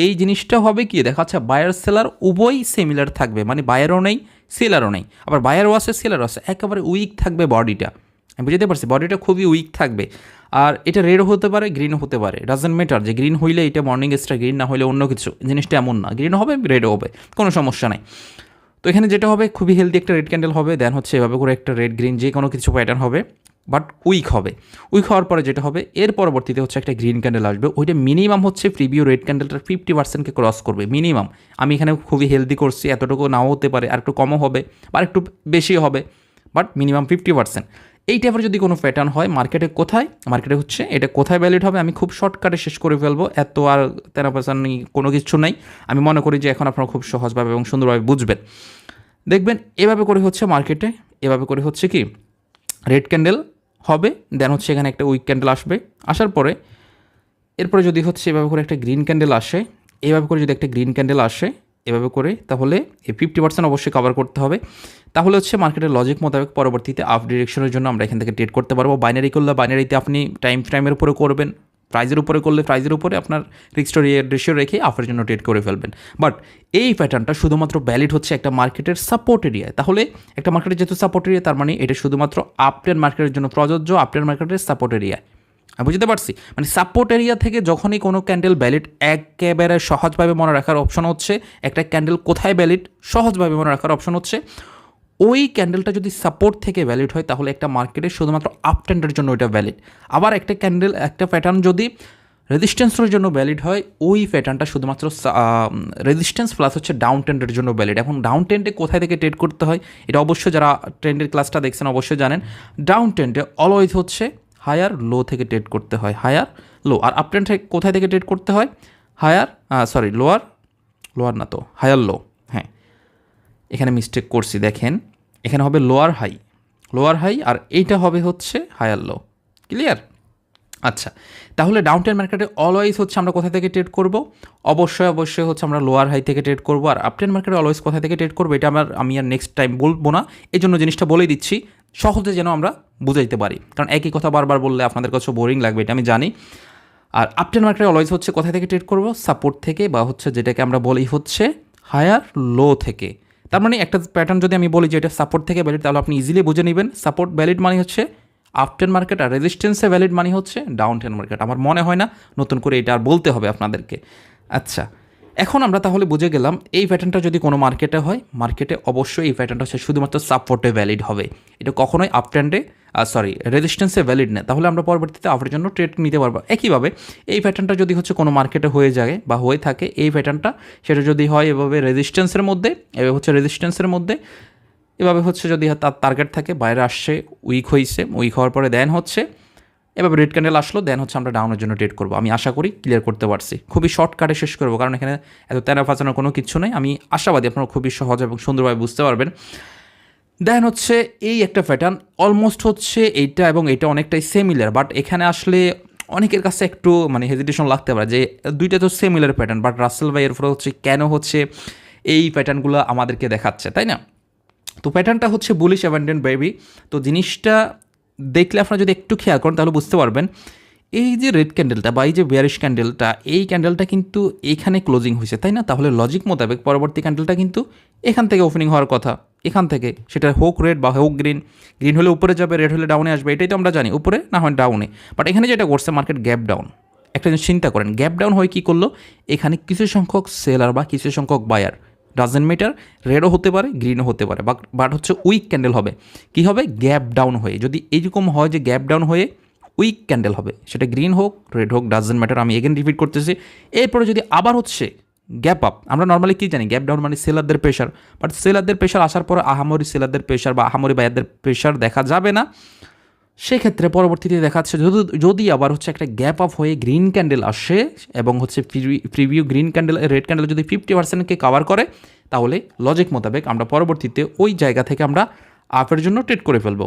এই জিনিসটা হবে কি, দেখা যাচ্ছে বায়ার সেলার উভয়ই সিমিলার থাকবে, মানে বায়ারও নেই সেলারও নেই, আবার বায়ারও আছে সেলারও আছে, একেবারে উইক থাকবে বডিটা। আমি বুঝতে পারছি, বডিটা খুবই উইক থাকবে। আর এটা রেডও হতে পারে, গ্রিনও হতে পারে, ডাজেন্ট ম্যাটার যে গ্রিন হইলে এটা মর্নিং স্টার, গ্রিন না হইলে অন্য কিছু। জিনিসটা এমন না, গ্রিনও হবে রেডও হবে, কোনো সমস্যা নাই। তো এখানে যেটা হবে, খুবই হেলদি একটা রেড ক্যান্ডেল হবে, দেন হচ্ছে এভাবে করে একটা রেড গ্রিন যে কোনো কিছু প্যাটার্ন হবে, বাট উইক হবে। উইক হওয়ার পরে যেটা হবে, এর পরবর্তীতে হচ্ছে একটা গ্রিন ক্যান্ডেল আসবে, ওইটা মিনিমাম হচ্ছে প্রিভিউ রেড ক্যান্ডেলটার 50%কে ক্রস করবে মিনিমাম। আমি এখানে খুবই হেলদি করছি, এতটুকু নাও হতে পারে, আর একটু কমও হবে বা একটু বেশি হবে, বাট মিনিমাম 50%। এই টাইপের যদি কোনো প্যাটার্ন হয় মার্কেটে হচ্ছে এটা কোথায় ভ্যালিড হবে, আমি খুব শর্টকাটে শেষ করে ফেলবো, এত আর 13% কোনো কিছু নাই। আমি মনে করি যে এখন আপনারা খুব সহজভাবে এবং সুন্দরভাবে বুঝবেন। দেখবেন এভাবে করে হচ্ছে মার্কেটে, এভাবে করে হচ্ছে কি রেড ক্যান্ডেল হবে, দেন হচ্ছে এখানে একটা উইক ক্যান্ডেল আসবে, আসার পরে এরপরে যদি হচ্ছে এভাবে করে একটা গ্রিন ক্যান্ডেল আসে, এভাবে করে যদি একটা গ্রিন ক্যান্ডেল আসে এভাবে করে, তাহলে এই 50% অবশ্যই কভার করতে হবে। তাহলে হচ্ছে মার্কেটের লজিক মোতাবেক পরবর্তীতে আপ ডিরেকশনের জন্য আমরা এখান থেকে ট্রেড করতে পারবো। বাইনারি করলে বাইনারিতে আপনি টাইমের উপরে করবেন, প্রাইজের উপরে করলে প্রাইজের উপরে আপনার ফিক্সড রেশিও রেখে আপের জন্য ট্রেড করে ফেলবেন। বাট এই প্যাটার্নটা শুধুমাত্র ভ্যালিড হচ্ছে একটা মার্কেটের সাপোর্ট এরিয়ায়। তাহলে একটা মার্কেটের যেহেতু সাপোর্ট এরিয়া, তার মানে এটা শুধুমাত্র আপটের মার্কেটের জন্য প্রযোজ্য, আপটের মার্কেটের সাপোর্ট এরিয়ায়। আমি বুঝতে পারছি, মানে সাপোর্ট এরিয়া থেকে যখনই কোনো ক্যান্ডেল ভ্যালিড, একেবারে সহজভাবে মনে রাখার অপশন হচ্ছে, একটা ক্যান্ডেল কোথায় ভ্যালিড সহজভাবে মনে রাখার অপশন হচ্ছে, ওই ক্যান্ডেলটা যদি সাপোর্ট থেকে ভ্যালিড হয় তাহলে একটা মার্কেটে শুধুমাত্র আপ ট্রেন্ডের জন্য ওইটা ভ্যালিড। আবার একটা প্যাটার্ন যদি রেজিস্ট্যান্সের জন্য ভ্যালিড হয়, ওই প্যাটার্নটা শুধুমাত্র রেজিস্ট্যান্স প্লাস হচ্ছে ডাউন ট্রেন্ডের জন্য ভ্যালিড। এখন ডাউন ট্রেন্ডে কোথায় থেকে ট্রেড করতে হয়, এটা অবশ্যই যারা ট্রেন্ডের ক্লাসটা দেখছেন অবশ্যই জানেন। ডাউন ট্রেন্ডে অলওয়েজ হচ্ছে হায়ার লো থেকে ট্রেড করতে হয়, হায়ার লো। আর আপ ট্রেন্ড কোথায় থেকে ট্রেড করতে হয়, লোয়ার না তো হায়ার লো। হ্যাঁ, এখানে মিস্টেক করছি, দেখেন এখানে হবে লোয়ার হাই আর এইটা হবে হচ্ছে হায়ার লো। ক্লিয়ার? আচ্ছা, তাহলে ডাউন ট্রেন্ড মার্কেটে অলওয়েজ হচ্ছে আমরা কোথা থেকে ট্রেড করব, অবশ্যই হচ্ছে আমরা লোয়ার হাই থেকে ট্রেড করব। আর আপ ট্রেন্ড মার্কেটে অলওয়েজ কোথা থেকে ট্রেড করবো এটা আমি আর নেক্সট টাইম বলবো না, এই জন্য জিনিসটা বলেই দিচ্ছি সহজে যেন আমরা বুঝাইতে পারি, কারণ একই কথা বারবার বললে আপনাদের কাছে বোরিং লাগবে, এটা আমি জানি। আর আপ ট্রেন্ড মার্কেটে অলওয়েজ হচ্ছে কোথা থেকে ট্রেড করব, সাপোর্ট থেকে, বা হচ্ছে যেটাকে আমরা বলি হচ্ছে হায়ার লো থেকে। তার মানে একটা প্যাটার্ন যদি আমি বলি যে এটা সাপোর্ট থেকে ভ্যালিড, তাহলে আপনি ইজিলি বুঝে নেবেন সাপোর্ট ভ্যালিড মানে হচ্ছে আপ ট্রেন্ড মার্কেট, আর রেজিস্ট্যান্সে ভ্যালিড মানে হচ্ছে ডাউন ট্রেন্ড মার্কেট। আমার মনে হয় না নতুন করে এটা আর বলতে হবে আপনাদেরকে। আচ্ছা, এখন আমরা তাহলে বুঝে গেলাম এই প্যাটার্নটা যদি কোনো মার্কেটে হয়, মার্কেটে অবশ্যই এই প্যাটার্নটা হচ্ছে শুধুমাত্র সাপোর্টে ভ্যালিড হবে, এটা কখনোই আপ ট্রেন্ডে রেজিস্ট্যান্সে ভ্যালিড নেই। তাহলে আমরা পরবর্তীতে আপের জন্য ট্রেড নিতে পারবো। একইভাবে এই প্যাটার্নটা যদি হচ্ছে কোনো মার্কেটে হয়ে যায় বা হয়ে থাকে, এই প্যাটার্নটা সেটা যদি হয় এভাবে রেজিস্ট্যান্সের মধ্যে, এভাবে হচ্ছে রেজিস্ট্যান্সের মধ্যে, এভাবে হচ্ছে যদি তার টার্গেট থাকে, বাইরে আসছে, উইক হওয়ার পরে দেন হচ্ছে এভাবে রেড ক্যান্ডেল আসলো, দেন হচ্ছে আমরা ডাউনের জন্য ট্রেড করবো। আমি আশা করি ক্লিয়ার করতে পারছি, খুবই শর্টকাটে শেষ করবো, কারণ এখানে এত তেনা ফাঁচানোর কোনো কিছু নেই। আমি আশাবাদী আপনারা খুবই সহজ এবং সুন্দরভাবে বুঝতে পারবেন। দেন হচ্ছে এই একটা প্যাটার্ন অলমোস্ট হচ্ছে এইটা এবং এটা অনেকটাই সিমিলার, বাট এখানে আসলে অনেকের কাছে একটু মানে হেজিটেশন লাগতে পারে যে দুইটা তো সিমিলার প্যাটার্ন, বাট রাসেল ভাই এর ফলে হচ্ছে কেন হচ্ছে এই প্যাটার্নগুলো আমাদেরকে দেখাচ্ছে, তাই না? তো প্যাটার্নটা হচ্ছে বুলিশ অ্যাবান্ডেন্ট বেবি। তো জিনিসটা দেখলে আপনারা যদি একটু খেয়াল করেন তাহলে বুঝতে পারবেন এই যে রেড ক্যান্ডেলটা বা এই যে বেয়ারিশ ক্যান্ডেলটা, এই ক্যান্ডেলটা কিন্তু এখানে ক্লোজিং হয়েছে, তাই না? তাহলে লজিক মোতাবেক পরবর্তী ক্যান্ডেলটা কিন্তু এখান থেকে ওপেনিং হওয়ার কথা, এখান থেকে, সেটা হোক রেড বা হোক গ্রিন। গ্রিন হলে উপরে যাবে, রেড হলে ডাউনে আসবে, এটাই তো আমরা জানি, উপরে না হয় ডাউনে। বাট এখানে যেটা করছে মার্কেট গ্যাপ ডাউন। একটা জিনিস চিন্তা করেন, গ্যাপ ডাউন হয়ে কী করলো, এখানে কিছু সংখ্যক সেলার বা কিছু সংখ্যক বায়ার, ডাজেন্ট ম্যাটার, রেডও হতে পারে গ্রিনও হতে পারে, বাট হচ্ছে উইক ক্যান্ডেল হবে। কী হবে? গ্যাপ ডাউন হয়ে। যদি এইরকম হয় যে গ্যাপ ডাউন হয়ে উইক ক্যান্ডেল হবে, সেটা গ্রিন হোক রেড হোক ডাজেন্ট ম্যাটার, আমি এগেন রিপিট করতেছি। এরপরে যদি আবার হচ্ছে গ্যাপ আপ, আমরা নর্মালি কী জানি, গ্যাপ ডাউন মানে সেলারদের প্রেশার, বাট সেলারদের প্রেশার আসার পরে আহামরি সেলারদের প্রেশার বা আহামরি বায়ারদের প্রেশার দেখা যাবে না। সেক্ষেত্রে পরবর্তীতে দেখাচ্ছে যদি আবার হচ্ছে একটা গ্যাপ আপ হয়ে গ্রিন ক্যান্ডেল আসে এবং হচ্ছে preview green candle red candle যদি 50%কে কভার করে, তাহলে লজিক মোতাবেক আমরা পরবর্তীতে ওই জায়গা থেকে আমরা আপের জন্য ট্রেড করে ফেলবো।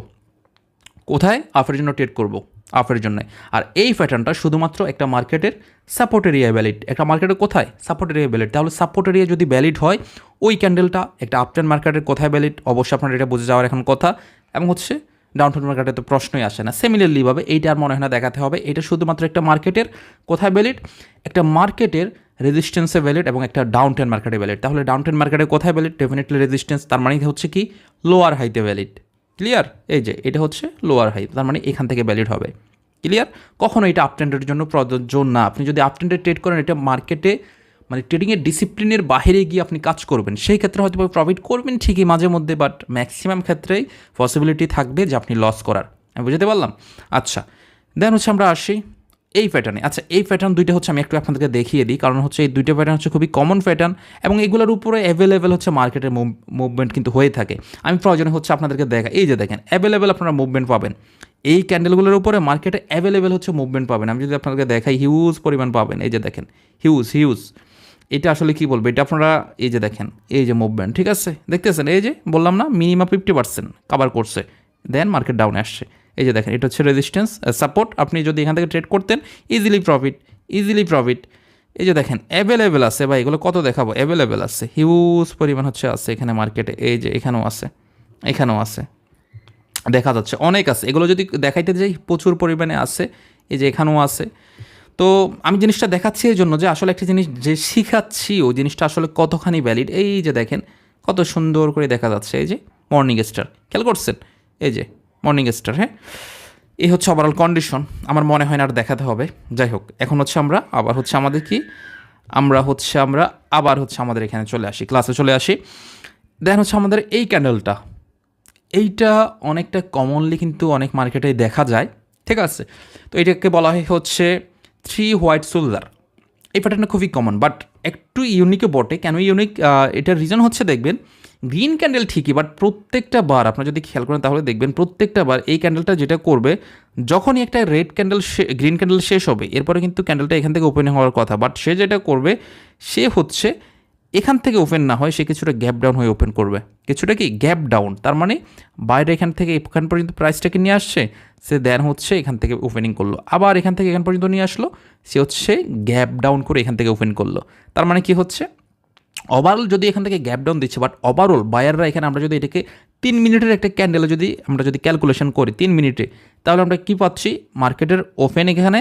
কোথায়? আপের জন্য ট্রেড করব, আপের জন্য। আর এই প্যাটার্নটা শুধুমাত্র একটা মার্কেটের সাপোর্ট এরিয়া ভ্যালিড। একটা মার্কেটের কোথায়? Support area valid. তাহলে সাপোর্ট এরিয়া যদি ভ্যালিড হয়, ওই ক্যান্ডেলটা একটা আপট্রেন্ড মার্কেটের কোথায় ভ্যালিড, অবশ্যই আপনার এটা বুঝে যাওয়ার এখন কথা। এবং হচ্ছে ডাউনট্রেন্ড মার্কেটে তো প্রশ্নই আসে না। সিমিলারলিভাবে এইটা আর মনে হয় না দেখাতে হবে, এটা শুধুমাত্র একটা মার্কেটের কোথায় ভ্যালিড, একটা মার্কেটের রেজিস্ট্যান্সে ভ্যালিড এবং একটা ডাউনট্রেন্ড মার্কেটে ভ্যালিড। তাহলে ডাউনট্রেন্ড মার্কেটে কোথায় ভ্যালিড? ডেফিনেটলি রেজিস্ট্যান্স, তার মানে হচ্ছে কি লোয়ার হাইতে ভ্যালিড। ক্লিয়ার? এই যে এটা হচ্ছে লোয়ার হাই, তার মানে এখান থেকে ভ্যালিড হবে। ক্লিয়ার? কখনো এটা আপট্রেন্ডের জন্য প্রযোজ্য না। আপনি যদি আপট্রেন্ডে ট্রেড করেন, এটা মার্কেটে মানে ট্রেডিংয়ের ডিসিপ্লিনের বাইরে গিয়ে আপনি কাজ করবেন, সেই ক্ষেত্রে হয়তো প্রফিট করবেন ঠিকই মাঝে মধ্যে, বাট ম্যাক্সিমাম ক্ষেত্রেই পসিবিলিটি থাকবে যে আপনি লস করার। আমি বুঝতে পারলাম? আচ্ছা, দেন হচ্ছে আমরা আসি এই প্যাটার্নে। আচ্ছা, এই প্যাটার্ন দুইটা হচ্ছে আমি একটু আপনাদেরকে দেখিয়ে দিই, কারণ হচ্ছে এই দুইটা প্যাটার্ন হচ্ছে খুবই কমন প্যাটার্ন এবং এগুলোর উপরে অ্যাভেলেবেল হচ্ছে মার্কেটের মুভমেন্ট কিন্তু হয়ে থাকে। আমি প্রয়োজনে হচ্ছে আপনাদেরকে দেখা, এই যে দেখেন অ্যাভেলেবেল আপনারা মুভমেন্ট পাবেন এই ক্যান্ডেলগুলোর উপরে, মার্কেটে অ্যাভেলেবেল হচ্ছে মুভমেন্ট পাবেন। আমি যদি আপনাদেরকে দেখাই, হিউজ পরিমাণ পাবেন। এই যে দেখেন হিউজ। এটা আসলে কি বলবো, এটা আপনারা এই যে দেখেন, এই যে মুভমেন্ট, ঠিক আছে, দেখতেছেন, এই যে বললাম না মিনিমাম 50% কাভার করছে, দেন মার্কেট ডাউনে আসছে। এই যে দেখেন, এটা হচ্ছে রেজিস্ট্যান্স সাপোর্ট। আপনি যদি এখান থেকে ট্রেড করতেন, ইজিলি প্রফিট। এই যে দেখেন অ্যাভেলেবেল আছে ভাই, এগুলো কত দেখাবো, অ্যাভেলেবেল আছে, হিউজ পরিমাণ হচ্ছে আছে এখানে মার্কেটে। এই যে এখানেও আছে, দেখা যাচ্ছে অনেক আছে। এগুলো যদি দেখাইতে যাই প্রচুর পরিমাণে আছে, এই যে এখানেও আছে। তো আমি জিনিসটা দেখাচ্ছি এই জন্য যে আসলে একটা জিনিস যে শিখাচ্ছি ওই জিনিসটা আসলে কতখানি ভ্যালিড। এই যে দেখেন কত সুন্দর করে দেখা যাচ্ছে, এই যে মর্নিং স্টার, খেয়াল করছেন? এই যে মর্নিং স্টার, হ্যাঁ, এই হচ্ছে ওভারঅল কন্ডিশন। আমার মনে হয় না আর দেখাতে হবে। যাই হোক, এখন হচ্ছে আমরা আবার হচ্ছে আমাদের কি আমরা আবার হচ্ছে আমাদের এখানে চলে আসি, ক্লাসে চলে আসি। দেন হচ্ছে আমাদের এই ক্যান্ডেলটা, এইটা অনেকটা কমনলি কিন্তু অনেক মার্কেটেই দেখা যায়, ঠিক আছে? তো এটাকে বলা হয় হচ্ছে 3 হোয়াইট সোলজার। এই প্যাটার্নটা খুবই কমন, বাট একটু ইউনিকও বটে। কেন ইউনিক? এটার রিজন হচ্ছে দেখবেন গ্রিন ক্যান্ডেল ঠিকই, বাট প্রত্যেকটা বার আপনারা যদি খেয়াল করেন তাহলে দেখবেন প্রত্যেকটা বার এই ক্যান্ডেলটা যেটা করবে, যখনই একটা রেড ক্যান্ডেল গ্রিন ক্যান্ডেল শেষ হবে, এরপরে কিন্তু ক্যান্ডেলটা এখান থেকে ওপেন হওয়ার কথা, বাট সে যেটা করবে সে হচ্ছে এখান থেকে ওপেন না হয়, সে কিছুটা গ্যাপ ডাউন হয়ে ওপেন করবে। কিছুটা কি গ্যাপ ডাউন, তার মানে বাইরে এখান থেকে এখান পর্যন্ত প্রাইসটাকে নিয়ে আসছে, সে দেন হচ্ছে এখান থেকে ওপেনিং করলো, আবার এখান থেকে এখান পর্যন্ত নিয়ে আসলো, সে হচ্ছে গ্যাপ ডাউন করে এখান থেকে ওপেন করলো। তার মানে কি হচ্ছে, ওভারঅল যদি এখান থেকে গ্যাপ ডাউন দিচ্ছে, বাট ওভারঅল বায়াররা এখানে, আমরা যদি এটাকে 3 মিনিটের একটা ক্যান্ডেলে আমরা যদি ক্যালকুলেশন করি 3 মিনিটে, তাহলে আমরা কি পাচ্ছি, মার্কেটের ওপেন এখানে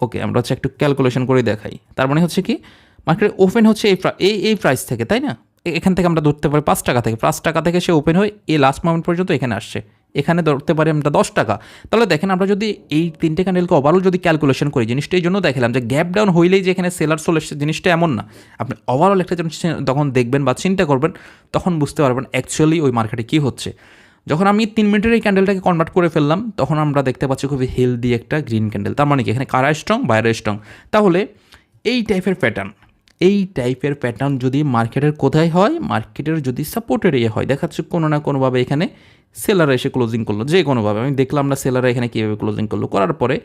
ওকে আমরা হচ্ছে একটু ক্যালকুলেশন করে দেখাই। তার মানে হচ্ছে কি, মার্কেটের ওপেন হচ্ছে এই প্রাইস থেকে, তাই না? এখান থেকে আমরা ধরতে পারি 5 টাকা থেকে, 5 টাকা থেকে সে ওপেন হয়ে এই লাস্ট মোমেন্ট পর্যন্ত এখানে আসছে, এখানে ধরতে পারি আমরা 10 টাকা। তাহলে দেখেন আমরা যদি এই 3টে ক্যান্ডেলকে ওভারঅল যদি ক্যালকুলেশন করি, জিনিসটা এই জন্য দেখালাম যে গ্যাপ ডাউন হইলেই যে এখানে সেলার চলে এসছে, জিনিসটা এমন না। আপনি ওভারঅল একটা জিনিস তখন দেখবেন বা চিন্তা করবেন, তখন বুঝতে পারবেন অ্যাকচুয়ালি ওই মার্কেটে কী হচ্ছে। যখন আমি 3 মিনিটের এই ক্যান্ডেলটাকে কনভার্ট করে ফেললাম, তখন আমরা দেখতে পাচ্ছি খুবই হেলদি একটা গ্রিন ক্যান্ডেল। তার মানে কি, এখানে কারা স্ট্রং, বাইরে স্ট্রং। তাহলে এই টাইপের প্যাটার্ন যদি মার্কেটের কোথায় হয়, মার্কেটের যদি সাপোর্টের এরিয়া হয়, দেখাচ্ছে কোনো না কোনোভাবে এখানে সেলাররা এসে ক্লোজিং করলো, যে কোনোভাবে আমি দেখলাম না সেলাররা এখানে কীভাবে ক্লোজিং করলো, করার পরে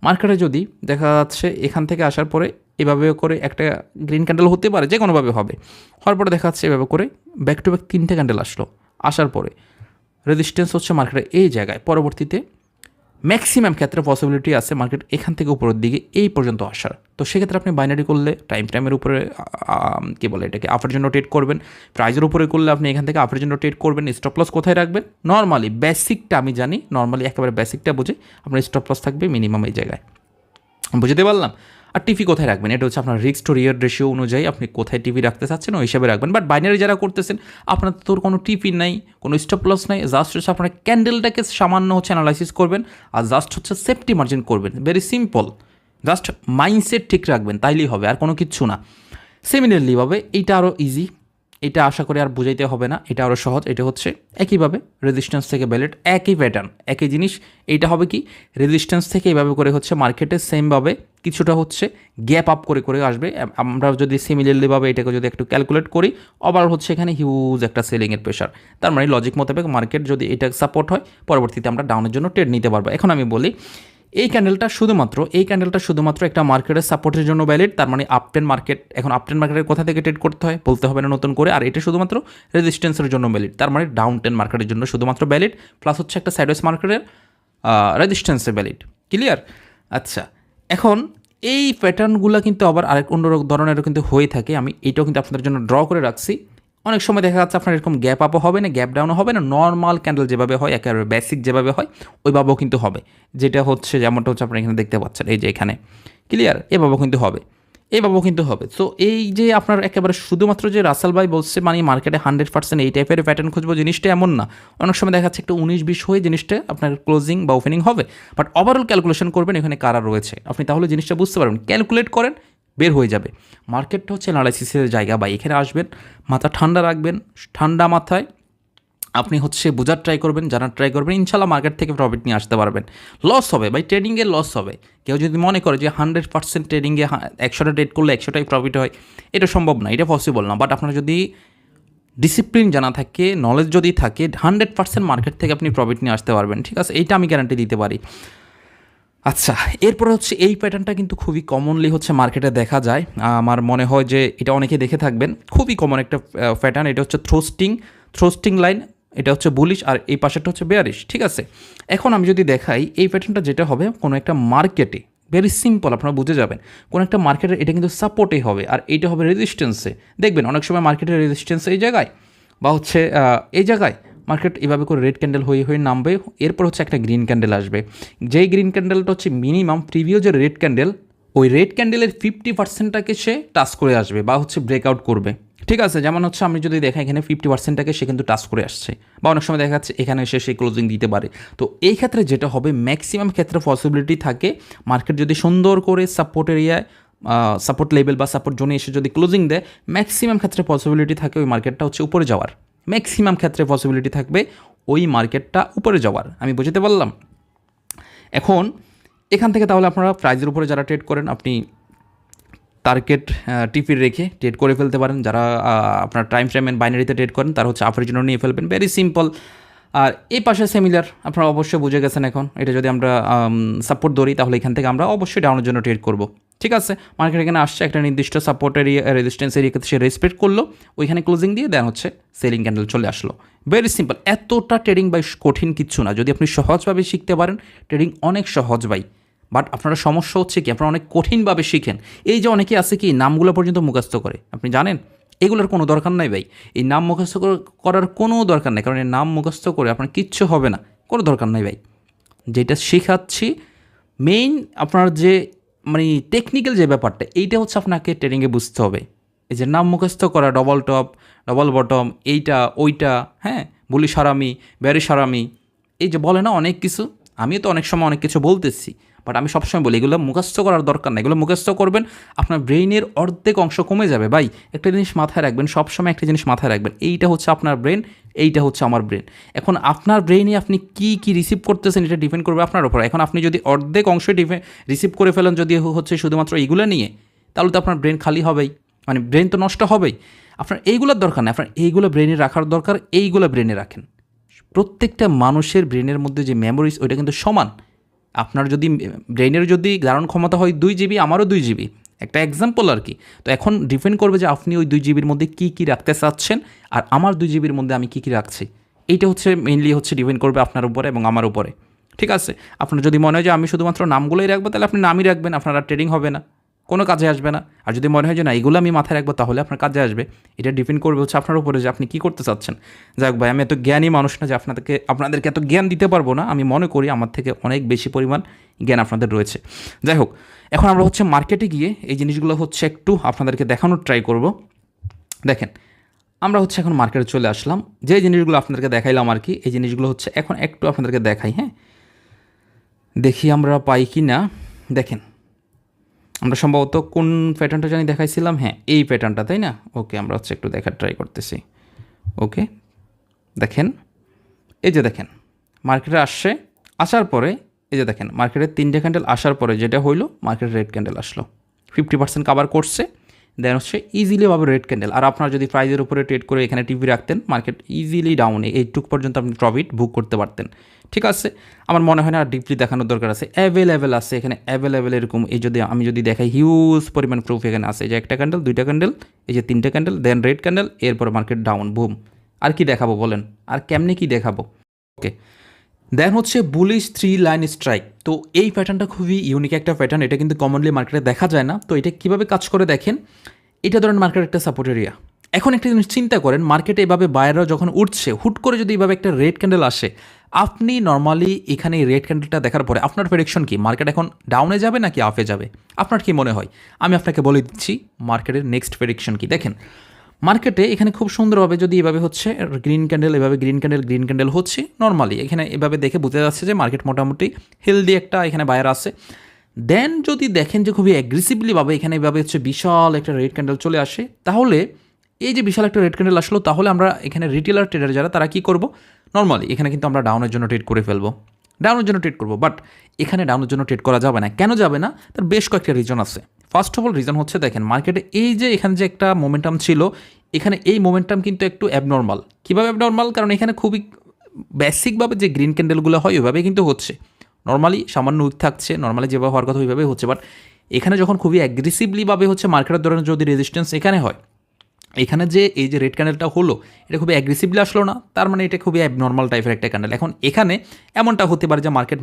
মার্কেটে যদি দেখা যাচ্ছে এখান থেকে আসার পরে এভাবে করে একটা গ্রিন ক্যান্ডেল হতে পারে, যে কোনোভাবে হবে, হওয়ার পরে দেখা যাচ্ছে এভাবে করে ব্যাক টু ব্যাক 3টে ক্যান্ডেল আসলো, আসার পরে রেজিস্ট্যান্স হচ্ছে মার্কেটের এই জায়গায়, পরবর্তীতে ম্যাক্সিমাম ক্ষেত্রে পসিবিলিটি আছে মার্কেট এখান থেকে উপরের দিকে এই পর্যন্ত আসার। তো সেক্ষেত্রে আপনি বাইনারি করলে টাইমের উপরে কী বলে এটাকে আপের জন্য ট্রেড করবেন, প্রাইজের উপরে করলে আপনি এখান থেকে আপের জন্য ট্রেড করবেন। স্টপ লস কোথায় রাখবেন? নর্মালি বেসিকটা আমি জানি, নর্মালি একেবারে বেসিকটা বুঝে আপনার স্টপ লস থাকবে মিনিমাম এই জায়গায়, বুঝতে পারলাম। আর টিভি কোথায় রাখবেন এটা হচ্ছে আপনার রিস্ক টু রিওয়ার্ড রেশিও অনুযায়ী আপনি কোথায় টিভি রাখতে চাচ্ছেন ওই হিসাবে রাখবেন। বাট বাইনারি যারা করতেছেন আপনার তোর কোনো টিভি নাই, কোনো স্টপ লস নাই, জাস্ট হচ্ছে আপনার ক্যান্ডেলটাকে সামান্য হচ্ছে অ্যানালাইসিস করবেন আর জাস্ট হচ্ছে সেফটি মার্জিন করবেন, ভেরি সিম্পল। জাস্ট মাইন্ডসেট ঠিক রাখবেন তাইলেই হবে, আর কোনো কিচ্ছু না। সিমিলারলিভাবে এইটা আরও ইজি, এটা আশা করি আর বুঝাইতে হবে না, এটা আরও সহজ। এটা হচ্ছে একইভাবে রেজিস্ট্যান্স থেকে বেলেট, একই প্যাটার্ন একই জিনিস। এইটা হবে কি রেজিস্ট্যান্স থেকে এইভাবে করে হচ্ছে মার্কেটে সেমভাবে কিছুটা হচ্ছে গ্যাপ আপ করে করে আসবে। আমরা যদি সিমিলারলিভাবে এটাকে যদি একটু ক্যালকুলেট করি, ওভারঅল হচ্ছে এখানে হিউজ একটা সেলিংয়ের প্রেশার। তার মানে লজিক মোতাবেক মার্কেট যদি এটা সাপোর্ট হয় পরবর্তীতে আমরা ডাউনের জন্য ট্রেড নিতে পারবো। এখন আমি বলি এই ক্যান্ডেলটা শুধুমাত্র একটা মার্কেটের সাপোর্টের জন্য ভ্যালিড। তার মানে আপট্রেন্ড মার্কেট, এখন আপট্রেন্ড মার্কেটের কোথা থেকে ট্রেড করতে হয় বলতে হবে না নতুন করে। আর এটা শুধুমাত্র রেজিস্ট্যান্সের জন্য ভ্যালিড, তার মানে ডাউন ট্রেন্ড মার্কেটের জন্য শুধুমাত্র ভ্যালিড, প্লাস হচ্ছে একটা সাইডওয়েজ মার্কেটের রেজিস্ট্যান্সে ভ্যালিড। ক্লিয়ার? আচ্ছা, এখন এই প্যাটার্নগুলো কিন্তু আবার আরেক অন্য ধরনেরও কিন্তু হয়ে থাকে। আমি এটাও কিন্তু আপনাদের জন্য ড্র করে রাখছি। অনেক সময় দেখা যাচ্ছে আপনার এরকম গ্যাপ আপও হবে না, গ্যাপ ডাউনও হবে না, নর্মাল ক্যান্ডেল যেভাবে হয় একেবারে বেসিক যেভাবে হয় ওইভাবেও কিন্তু হবে। যেটা হচ্ছে যেমনটা হচ্ছে আপনারা এখানে দেখতে পাচ্ছেন, এই যে এখানে ক্লিয়ার, এভাবেও কিন্তু হবে, এভাবেও কিন্তু হবে। সো এই যে আপনার একেবারে শুধুমাত্র যে রাসেল ভাই বলছে মানে মার্কেটে 100% এই টাইপের প্যাটার্ন খুঁজবো জিনিসটা এমন না। অনেক সময় দেখা যাচ্ছে একটু 19-20 হয়ে জিনিসটা আপনার ক্লোজিং বা ওপেনিং হবে। বাট ওভারঅল ক্যালকুলেশন করবেন এখানে কারা রয়েছে, আপনি তাহলে জিনিসটা বুঝতে পারবেন। ক্যালকুলেট করেন, বের হয়ে যাবে। মার্কেটটা হচ্ছে অ্যানালাইসিসের জায়গা, বা এখানে আসবেন, মাথা ঠান্ডা রাখবেন, ঠান্ডা মাথায় আপনি হচ্ছে বোঝার ট্রাই করবেন, জানার ট্রাই করবেন, ইনশাল্লাহ মার্কেট থেকে প্রফিট নিয়ে আসতে পারবেন। লস হবে ভাই, ট্রেডিংয়ে লস হবে। কেউ যদি মনে করে যে 100% ট্রেডিংয়ে 100টা ট্রেড করলে 100টাই প্রফিট হয়, এটা সম্ভব না, এটা পসিবল না। বাট আপনার যদি ডিসিপ্লিন জানা থাকে, নলেজ যদি থাকে, 100% মার্কেট থেকে আপনি প্রফিট নিয়ে আসতে পারবেন। ঠিক আছে, এইটা আমি গ্যারান্টি দিতে পারি। আচ্ছা, এরপরে হচ্ছে এই প্যাটার্নটা কিন্তু খুবই কমনলি হচ্ছে মার্কেটে দেখা যায়। আমার মনে হয় যে এটা অনেকে দেখে থাকবেন, খুবই কমন একটা প্যাটার্ন। এটা হচ্ছে থ্রোস্টিং লাইন, এটা হচ্ছে বুলিশ আর এই পাশেরটা হচ্ছে বেয়ারিশ। ঠিক আছে, এখন আমি যদি দেখাই এই প্যাটার্নটা যেটা হবে কোনো একটা মার্কেটে, ভেরি সিম্পল, আপনারা বুঝে যাবেন। কোনো একটা মার্কেটে এটা কিন্তু সাপোর্টে হবে আর এইটা হবে রেজিস্ট্যান্সে। দেখবেন অনেক সময় মার্কেটের রেজিস্ট্যান্স এই জায়গায় বা হচ্ছে এই জায়গায় মার্কেট এভাবে করে রেড ক্যান্ডেল হয়ে হয়ে নামবে, এরপর হচ্ছে একটা গ্রিন ক্যান্ডেল আসবে। যেই গ্রিন ক্যান্ডেলটা হচ্ছে মিনিমাম প্রিভিয়াস যে রেড ক্যান্ডেল, ওই রেড ক্যান্ডেলের 50%টাকে সে টাচ করে আসবে বা হচ্ছে ব্রেকআউট করবে। ঠিক আছে, যেমন হচ্ছে আমি যদি দেখা এখানে 50%টাকে সে কিন্তু টাচ করে আসছে, বা অনেক সময় দেখা যাচ্ছে এখানে এসে সে ক্লোজিং দিতে পারে। তো এই ক্ষেত্রে যেটা হবে, ম্যাক্সিমাম ক্ষেত্রে পসিবিলিটি থাকে মার্কেট যদি সুন্দর করে সাপোর্ট এরিয়ায়, সাপোর্ট লেভেল বা সাপোর্ট জোনে এসে যদি ক্লোজিং দেয়, ম্যাক্সিমাম ক্ষেত্রে পসিবিলিটি থাকে ওই মার্কেটটা হচ্ছে উপরে যাওয়ার। ম্যাক্সিমাম ক্ষেত্রে পসিবিলিটি থাকবে ওই মার্কেটটা উপরে যাওয়ার। আমি বুঝতে পারলাম। এখন এখান থেকে তাহলে আপনারা প্রাইজের উপরে যারা ট্রেড করেন, আপনি টার্গেট টিপির রেখে ট্রেড করে ফেলতে পারেন। যারা আপনার টাইম ফ্রেম এন্ড বাইনারিতে ট্রেড করেন তারা হচ্ছে আপের জন্য নিয়ে ফেলবেন, ভেরি সিম্পল। আর এই পাশে সিমিলার, আপনারা অবশ্যই বুঝে গেছেন। এখন এটা যদি আমরা সাপোর্ট ধরি তাহলে এখান থেকে আমরা অবশ্যই ডাউনের জন্য ট্রেড করব। ঠিক আছে, মার্কেট এখানে আসছে একটা নির্দিষ্ট সাপোর্ট এরিয়া, রেজিস্ট্যান্স এরিয়াকে সে রেসপেক্ট করলো, ওইখানে ক্লোজিং দিয়ে দেন হচ্ছে সেলিং ক্যান্ডেল চলে আসলো। ভেরি সিম্পল, এতটা ট্রেডিং বাই কঠিন কিচ্ছু না। যদি আপনি সহজভাবে শিখতে পারেন, ট্রেডিং অনেক সহজ ভাই। বাট আপনারা সমস্যা হচ্ছে কি, আপনারা অনেক কঠিনভাবে শিখেন। এই যে অনেকে আছে কি নামগুলো পর্যন্ত মুখস্থ করে, আপনি জানেন এগুলোর কোনো দরকার নাই ভাই। এই নাম মুখস্থ করার কোনো দরকার নেই, কারণ এই নাম মুখস্থ করে আপনার কিচ্ছু হবে না, কোনো দরকার নাই ভাই। যেটা শেখাচ্ছি মেইন আপনার যে মানে টেকনিক্যাল যে ব্যাপারটা, এইটা হচ্ছে আপনাকে ট্রেডিংয়ে বুঝতে হবে। এই যে নাম মুখস্থ করা, ডবল টপ, ডবল বটম, এইটা ওইটা, হ্যাঁ, বলি সারামি, ব্যারি সারামি, এই যে বলে না অনেক কিছু, আমিও তো অনেক সময় অনেক কিছু বলতেছি, বাট আমি সবসময় বলি এগুলো মুখস্থ করার দরকার নেই। এগুলো মুখস্থ করবেন আপনার ব্রেইনের অর্ধেক অংশ কমে যাবে ভাই। একটা জিনিস মাথায় রাখবেন, সবসময় একটা জিনিস মাথায় রাখবেন, এইটা হচ্ছে আপনার ব্রেন, এইটা হচ্ছে আমার ব্রেন। এখন আপনার ব্রেইনে আপনি কী কী রিসিভ করতেছেন এটা ডিপেন্ড করবে আপনার উপর। এখন আপনি যদি অর্ধেক অংশ রিসিভ করে ফেলেন যদি হচ্ছে শুধুমাত্র এইগুলো নিয়ে, তাহলে তো আপনার ব্রেন খালি হবেই, মানে ব্রেন তো নষ্ট হবেই। আপনার এইগুলোর দরকার নেই, আপনার এইগুলো ব্রেনে রাখার দরকার, এইগুলো ব্রেনে রাখেন। প্রত্যেকটা মানুষের ব্রেনের মধ্যে যে মেমোরিজ ওইটা কিন্তু সমান। আপনার যদি ব্রেনের যদি ধারণ ক্ষমতা হয় 2 জিবি, আমারও 2 জিবি, একটা এক্সাম্পল আর কি। তো এখন ডিপেন্ড করবে যে আপনি ওই 2 জিবির মধ্যে কী কী রাখতে চাচ্ছেন, আর আমার 2 জিবির মধ্যে আমি কী কী রাখছি। এইটা হচ্ছে মেইনলি হচ্ছে ডিপেন্ড করবে আপনার উপরে এবং আমার উপরে। ঠিক আছে, আপনার যদি মনে হয় যে আমি শুধুমাত্র নামগুলোই রাখবো, তাহলে আপনি নামই রাখবেন, আপনার আর ট্রেডিং হবে না, কোনো কাজে আসবে না। আর যদি মনে হয় যে না এগুলো আমি মাথায় রাখবো তাহলে আপনার কাজে আসবে, এটা ডিপেন্ড করবে হচ্ছে আপনার উপরে যে আপনি কী করতে চাচ্ছেন। যাক ভাই, আমি এত জ্ঞানী মানুষ না যে আপনাদেরকে এত জ্ঞান দিতে পারবো না। আমি মনে করি আমার থেকে অনেক বেশি পরিমাণ জ্ঞান আপনাদের রয়েছে। যাই হোক, এখন আমরা হচ্ছে মার্কেটে গিয়ে এই জিনিসগুলো হচ্ছে একটু আপনাদেরকে দেখানোর ট্রাই করব। দেখেন, আমরা হচ্ছে এখন মার্কেটে চলে আসলাম। যে জিনিসগুলো আপনাদেরকে দেখাইলাম আর কি, এই জিনিসগুলো হচ্ছে এখন একটু আপনাদেরকে দেখাই। হ্যাঁ, দেখি আমরা পাই কি না। দেখেন, আমরা সম্ভবত কোন প্যাটার্নটা জানি দেখাইছিলাম, হ্যাঁ এই প্যাটার্নটা, তাই না? ওকে, আমরা হচ্ছে একটু দেখার ট্রাই করতেছি। ওকে, দেখেন, এই যে দেখেন মার্কেটে আসছে, আসার পরে এই যে দেখেন মার্কেটের 3টে ক্যান্ডেল আসার পরে যেটা হইলো, মার্কেটে রেড ক্যান্ডেল আসলো, 50% কাভার করছে। দেন হচ্ছে ইজিলি পাবে রেড ক্যান্ডেল। আর আপনার যদি প্রাইজের উপরে ট্রেড করে এখানে টিভি রাখতেন, মার্কেট ইজিলি ডাউনে এইটুক পর্যন্ত আপনি প্রফিট বুক করতে পারতেন। ঠিক আছে, আমার মনে হয় না আর ডিপলি দেখানোর দরকার আছে। অ্যাভেলেবেল আছে এখানে, অ্যাভেলেবেল এরকম। এই আমি যদি দেখাই, হিউজ পরিমাণ প্রুফ এখানে আছে। এই যে একটা ক্যান্ডেল, 2টা ক্যান্ডেল, এই যে 3টে ক্যান্ডেল, দেন রেড ক্যান্ডেল, এরপরে মার্কেট ডাউন, বুম। আর কি দেখাবো বলেন? আর কেমনে কি দেখাবো? ওকে, দেন হচ্ছে বুলিশ 3 লাইন স্ট্রাইক। তো এই প্যাটার্নটা খুবই ইউনিক একটা প্যাটার্ন, এটা কিন্তু কমনলি মার্কেটে দেখা যায় না। তো এটা কীভাবে কাজ করে দেখেন, এটা ধরেন মার্কেট একটা সাপোর্ট এরিয়া। এখন একটা জিনিস চিন্তা করেন, মার্কেটে এভাবে বায়াররা যখন উঠছে, হুট করে যদি এভাবে একটা রেড ক্যান্ডেল আসে, আপনি নর্মালি এখানে এই রেড ক্যান্ডেলটা দেখার পরে আপনার প্রেডিকশন কি? মার্কেট এখন ডাউনে যাবে নাকি আপে যাবে? আপনার কি মনে হয়? আমি আপনাকে বলে দিচ্ছি মার্কেটের নেক্সট প্রেডিকশন কি। দেখেন, মার্কেটে এখানে খুব সুন্দরভাবে যদি এভাবে হচ্ছে গ্রিন ক্যান্ডেল, এভাবে গ্রিন ক্যান্ডেল হচ্ছে নর্মালি, এখানে এভাবে দেখে বোঝা যাচ্ছে যে মার্কেট মোটামুটি হেলদি একটা এখানে বায়ার আছে। দেন যদি দেখেন যে খুবই অ্যাগ্রেসিভলিভাবে এখানে এভাবে হচ্ছে বিশাল একটা রেড ক্যান্ডেল চলে আসে, তাহলে এই যে বিশাল একটা রেড ক্যান্ডেল আসলো, তাহলে আমরা এখানে রিটেলার ট্রেডার যারা, তারা কী করবো? নর্মালি এখানে কিন্তু আমরা ডাউনের জন্য ট্রেড করে ফেলবো, ডাউনের জন্য ট্রেড করবো। বাট এখানে ডাউনের জন্য ট্রেড করা যাবে না। কেন যাবে না? তার বেশ কয়েকটা রিজন আছে। ফার্স্ট অফ অল রিজন হচ্ছে, দেখেন মার্কেটে এই যে এখানে যে একটা মোমেন্টাম ছিল, এখানে এই মোমেন্টাম কিন্তু একটু অ্যাবনর্মাল। কীভাবে অ্যাবনর্মাল? কারণ এখানে খুবই বেসিকভাবে যে গ্রিন ক্যান্ডেলগুলো হয় ওইভাবে কিন্তু হচ্ছে, নর্মালি সামান্য উইক থাকছে, নর্মালি যেভাবে হওয়ার কথা ওইভাবেই হচ্ছে। বাট এখানে যখন খুবই অ্যাগ্রেসিভলিভাবে হচ্ছে মার্কেটের ধরেন যদি রেজিস্ট্যান্স এখানে হয়, এখানে যে এই যে রেড ক্যান্ডেলটা হলো, এটা খুবই অ্যাগ্রেসিভলি আসলো না, তার মানে এটা খুবই অ্যাবনর্মাল টাইপের একটা ক্যান্ডেল। এখন এখানে এমনটা হতে পারে যে মার্কেট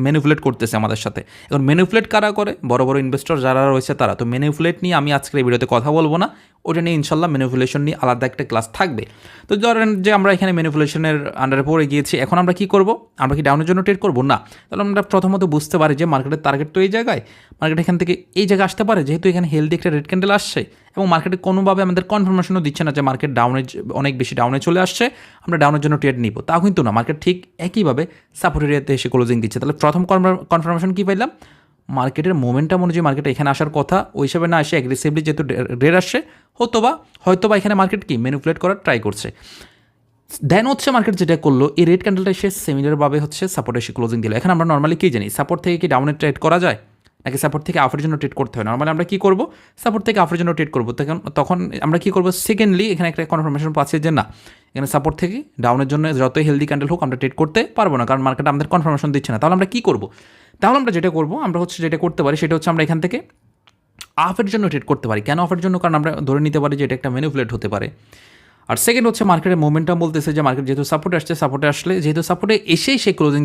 ম্যানিপুলেট করতেছে আমাদের সাথে। এখন ম্যানিপুলেট কারা করে? বড় বড় ইনভেস্টর যারা রয়েছে তারা। তো ম্যানিপুলেট নিয়ে আমি আজকের এই ভিডিওতে কথা বলবো না, ওটা নিয়ে ইনশাল্লাহ ম্যানিপুলেশন নিয়ে আলাদা একটা ক্লাস থাকবে। তো ধরেন যে আমরা এখানে ম্যানিপুলেশনের আন্ডারে পড়ে গিয়েছি, এখন আমরা কী করবো? আমরা কি ডাউনের জন্য ট্রেড করবো না? তাহলে আমরা প্রথমত বুঝতে পারি যে মার্কেটের টার্গেট তো এই জায়গায়, মার্কেট এখান থেকে এই জায়গায় আসতে পারে, যেহেতু এখানে হেলদি একটা রেড ক্যান্ডেল আসছে এবং মার্কেটে কোনোভাবে আমাদের কনফার্মেশনও দিচ্ছে না যে মার্কেট ডাউনে, অনেক বেশি ডাউনে চলে আসছে, আমরা ডাউনের জন্য ট্রেড নিব, তাও কিন্তু না। মার্কেট ঠিক একইভাবে সাপোর্ট এরিয়াতে এসে ক্লোজিং দিচ্ছে। তাহলে প্রথম কনফার্মেশন কী পাইলাম? মার্কেটের মোমেন্টাম অনুযায়ী মার্কেট এখানে আসার কথা, ওই হিসাবে না এসে অ্যাগ্রেসিভলি যেহেতু রেড আসছে, হয়তোবা এখানে মার্কেট কি ম্যানিপুলেট করার ট্রাই করছে। দেন হচ্ছে মার্কেট যেটা করলো, এই রেড ক্যান্ডেলটা এসে সিমিলারভাবে হচ্ছে সাপোর্ট এসে ক্লোজিং দিল। এখন আমরা নর্মালি কী জানি, সাপোর্ট থেকে কি ডাউনে ট্রেড করা যায় নাকি সাপোর্ট থেকে আফের জন্য ট্রেড করতে হয়? নর্মালি আমরা কী করবো? সাপোর্ট থেকে আফের জন্য ট্রেড করবো। তখন আমরা কী করবো? সেকেন্ডলি এখানে একটা কনফার্মেশন পাচ্ছি যে না, এখানে সাপোর্ট থেকে ডাউনের জন্য যতই হেলদি ক্যান্ডেল হোক আমরা ট্রেড করতে পারবো না, কারণ মার্কেট আমাদের কনফার্মেশন দিচ্ছে না। তাহলে আমরা কী করবো? তাহলে আমরা যেটা করবো, আমরা হচ্ছে যেটা করতে পারি সেটা হচ্ছে আমরা এখান থেকে আফের জন্য ট্রেড করতে পারি। কেন আফের জন্য? কারণ আমরা ধরে নিতে পারি যে এটা একটা ম্যানিপুলেট হতে পারে। আর সেকেন্ড হচ্ছে মার্কেটের মোমেন্টাম বলতেছে যে মার্কেট যেহেতু সাপোর্টে আসছে, সাপোর্টে আসলে যেহেতু সাপোর্টে এসেই সে ক্লোজিং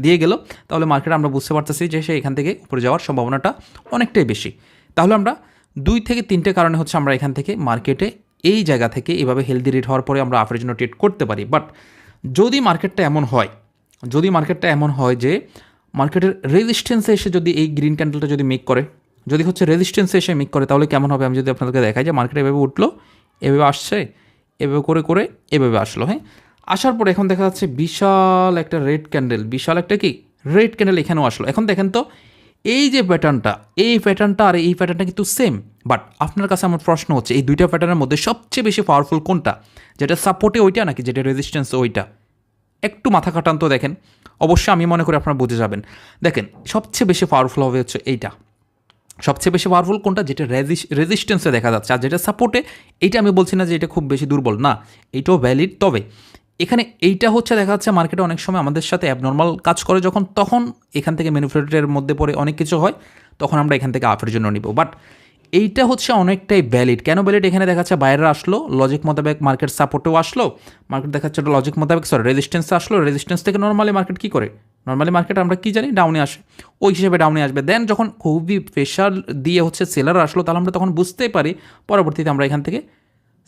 দিয়ে গেল, তাহলে মার্কেট আমরা বুঝতে পারতেছি যে সে এখান থেকে উপরে যাওয়ার সম্ভাবনাটা অনেকটাই বেশি। তাহলে আমরা 2 থেকে 3টে কারণে হচ্ছে আমরা এখান থেকে মার্কেটে এই জায়গা থেকে এভাবে হেলদি রেট হওয়ার পরে আমরা আফের জন্য ট্রেড করতে পারি। বাট যদি মার্কেটটা এমন হয় যে মার্কেটের রেজিস্ট্যান্সে এসে যদি এই গ্রিন ক্যান্ডেলটা যদি মেক করে, যদি হচ্ছে রেজিস্ট্যান্সে এসে মেক করে, তাহলে কেমন হবে? আমি যদি আপনাদেরকে দেখাই যে মার্কেট এভাবে উঠলো, এভাবে আসছে, এভাবে করে এভাবে আসলো। হ্যাঁ, আসার পরে এখন দেখা যাচ্ছে বিশাল একটা রেড ক্যান্ডেল, বিশাল একটা কি রেড ক্যান্ডেল এখানেও আসলো। এখন দেখেন তো এই যে প্যাটার্নটা, এই প্যাটার্নটা আর এই প্যাটার্নটা কিন্তু সেম। বাট আপনার কাছে আমার প্রশ্ন হচ্ছে, এই দুইটা প্যাটার্নের মধ্যে সবচেয়ে বেশি পাওয়ারফুল কোনটা? যেটা সাপোর্টে ওইটা নাকি যেটা রেজিস্ট্যান্সে ওইটা? একটু মাথা কাটান তো দেখেন। অবশ্যই আমি মনে করি আপনারা বুঝে যাবেন। দেখেন সবচেয়ে বেশি পাওয়ারফুল হবে হচ্ছে এইটা। সবচেয়ে বেশি পাওয়ারফুল কোনটা? যেটা রেজিস্ট্যান্সে দেখা যাচ্ছে। আর যেটা সাপোর্টে, এইটা আমি বলছি না যে এটা খুব বেশি দুর্বল না, এইটাও ভ্যালিড। তবে এখানে এইটা হচ্ছে দেখা যাচ্ছে মার্কেটে অনেক সময় আমাদের সাথে অ্যাবনর্মাল কাজ করে, তখন এখান থেকে ম্যানিপুলেটের মধ্যে পড়ে অনেক কিছু হয়, তখন আমরা এখান থেকে আফের জন্য নিব। বাট এইটা হচ্ছে অনেকটাই ভ্যালিড। কেন ভ্যালিড? এখানে দেখাচ্ছে বাইরে আসলো, লজিক মোতাবেক মার্কেট সাপোর্টেও আসলো, মার্কেট দেখাচ্ছে লজিক মোতাবেক রেজিস্ট্যান্সে আসলো, রেজিস্ট্যান্স থেকে নর্মালি মার্কেট কী করে, নর্মালি মার্কেট আমরা কী জানি ডাউনে আসে, ওই হিসেবে ডাউনে আসবে। দেন যখন খুবই প্রেশার দিয়ে হচ্ছে সেলার আসলো, তাহলে আমরা তখন বুঝতেই পারি পরবর্তীতে আমরা এখান থেকে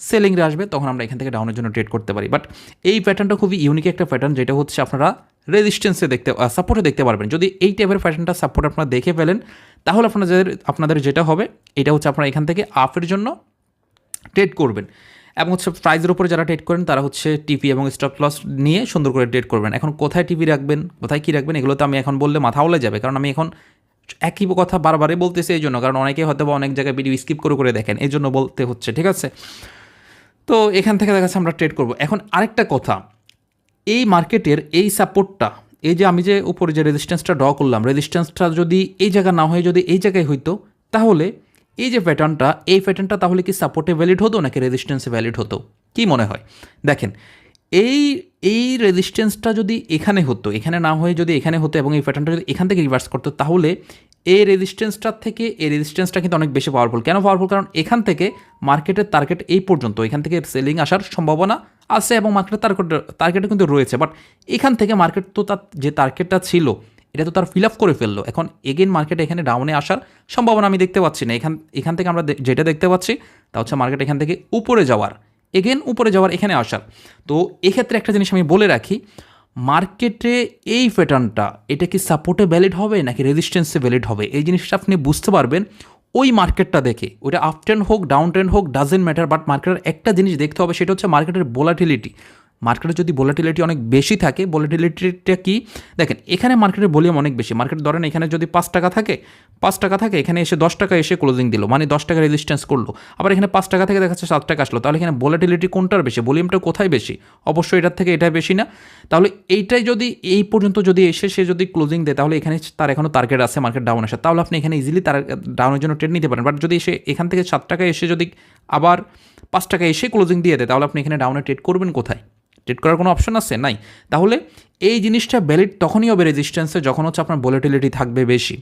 সেলিংয়ে আসবে, তখন আমরা এখান থেকে ডাউনের জন্য ট্রেড করতে পারি। বাট এই প্যাটার্নটা খুবই ইউনিক একটা প্যাটার্ন, যেটা হচ্ছে আপনারা রেজিস্ট্যান্সে সাপোর্টে দেখতে পারবেন। যদি এই টাইপের প্যাটার্নটা সাপোর্ট আপনারা দেখে ফেলেন, তাহলে আপনাদের যেটা হবে এটা হচ্ছে আপনারা এখান থেকে আপের জন্য ট্রেড করবেন। এবং হচ্ছে প্রাইজের উপরে যারা ট্রেড করেন তারা হচ্ছে টিপি এবং স্টপ লস নিয়ে সুন্দর করে ট্রেড করবেন। এখন কোথায় টিপি রাখবেন, কোথায় কী রাখবেন, এগুলো তো আমি এখন বললে মাথা ওলে যাবে, কারণ আমি এখন একই কথা বারবারই বলতেছি এই জন্য, কারণ অনেকে হয়তো বা অনেক জায়গায় ভিডিও স্কিপ করে দেখেন, এই জন্য বলতে হচ্ছে, ঠিক আছে। তো এখান থেকে দেখা যাচ্ছে আমরা ট্রেড করব। এখন আরেকটা কথা, এই মার্কেটের এই সাপোর্টটা, এই যে আমি যে উপরে যে রেজিস্ট্যান্সটা ড্র করলাম, রেজিস্ট্যান্সটা যদি এই জায়গা না হয়ে যদি এই জায়গায় হইতো, তাহলে এই যে প্যাটার্নটা, এই প্যাটার্নটা তাহলে কি সাপোর্টে ভ্যালিড হতো নাকি রেজিস্ট্যান্সে ভ্যালিড হতো, কি মনে হয়? দেখেন, এই এই রেজিস্ট্যান্সটা যদি এখানে হতো, এখানে না হয়ে যদি এখানে হতো এবং এই প্যাটার্নটা যদি এখান থেকে রিভার্স করতো, তাহলে এই রেজিস্ট্যান্সটার থেকে এই রেজিস্ট্যান্সটা কিন্তু অনেক বেশি পাওয়ারফুল। কেন পাওয়ারফুল? কারণ এখান থেকে মার্কেটের টার্গেট এই পর্যন্ত, এখান থেকে সেলিং আসার সম্ভাবনা আছে এবং মার্কেটের টার্গেটও কিন্তু রয়েছে। বাট এখান থেকে মার্কেট তো তার যে টার্গেটটা ছিল এটা তো তার ফিল আপ করে ফেললো। এখন এগেন মার্কেট এখানে ডাউনে আসার সম্ভাবনা আমি দেখতে পাচ্ছি না। এখান থেকে আমরা যেটা দেখতে পাচ্ছি তা হচ্ছে মার্কেট এখান থেকে উপরে যাওয়ার, এগেন উপরে যাওয়ার, এখানে আসার। তো এক্ষেত্রে একটা জিনিস আমি বলে রাখি, মার্কেটে এই প্যাটার্নটা এটা কি সাপোর্টে ভ্যালিড হবে নাকি রেজিস্ট্যান্সে ভ্যালিড হবে, এই জিনিসটা আপনি বুঝতে পারবেন ওই মার্কেটটা দেখে। ওটা আপ ট্রেন্ড হোক ডাউন ট্রেন্ড হোক ডাজেন্ট ম্যাটার, বাট মার্কেটের একটা জিনিস দেখতে হবে, সেটা হচ্ছে মার্কেটের ভোলাটিলিটি। মার্কেটে যদি ভোলাটিলিটি অনেক বেশি থাকে, ভোলাটিলিটিটা কি দেখেন, এখানে মার্কেটের ভলিউম অনেক বেশি, মার্কেট ধরেন এখানে যদি 5 টাকা থাকে, 5 টাকা থাকে, এখানে এসে 10 টাকা এসে ক্লোজিং দিল, মানে 10 টাকা রেজিস্ট্যান্স করলো, আবার এখানে 5 টাকা থেকে দেখাচ্ছে 7 টাকা আসলো, তাহলে এখানে ভোলাটিলিটি কোনটার বেশি, ভলিউমটা কোথায় বেশি? অবশ্যই এটার থেকে এটা বেশি না। তাহলে এইটাই যদি এই পর্যন্ত যদি এসে সে যদি ক্লোজিং দেয়, তাহলে এখানে তার এখনও টার্গেট আছে মার্কেট ডাউন আসে, তাহলে আপনি এখানে ইজিলি তার ডাউনের জন্য ট্রেড নিতে পারেন। বাট যদি এসে এখান থেকে 7 টাকা এসে যদি আবার 5 টাকা এসে ক্লোজিং দিয়ে দেয়, তাহলে আপনি এখানে ডাউনে ট্রেড করবেন কোথায়? ট্রেড করার কোনো অপশন আছে? নাই। তাহলে এই জিনিসটা ভ্যালিড তখনই হবে রেজিস্ট্যান্সে, যখন হচ্ছে আপনার ভোলাটিলিটি থাকবে বেশি।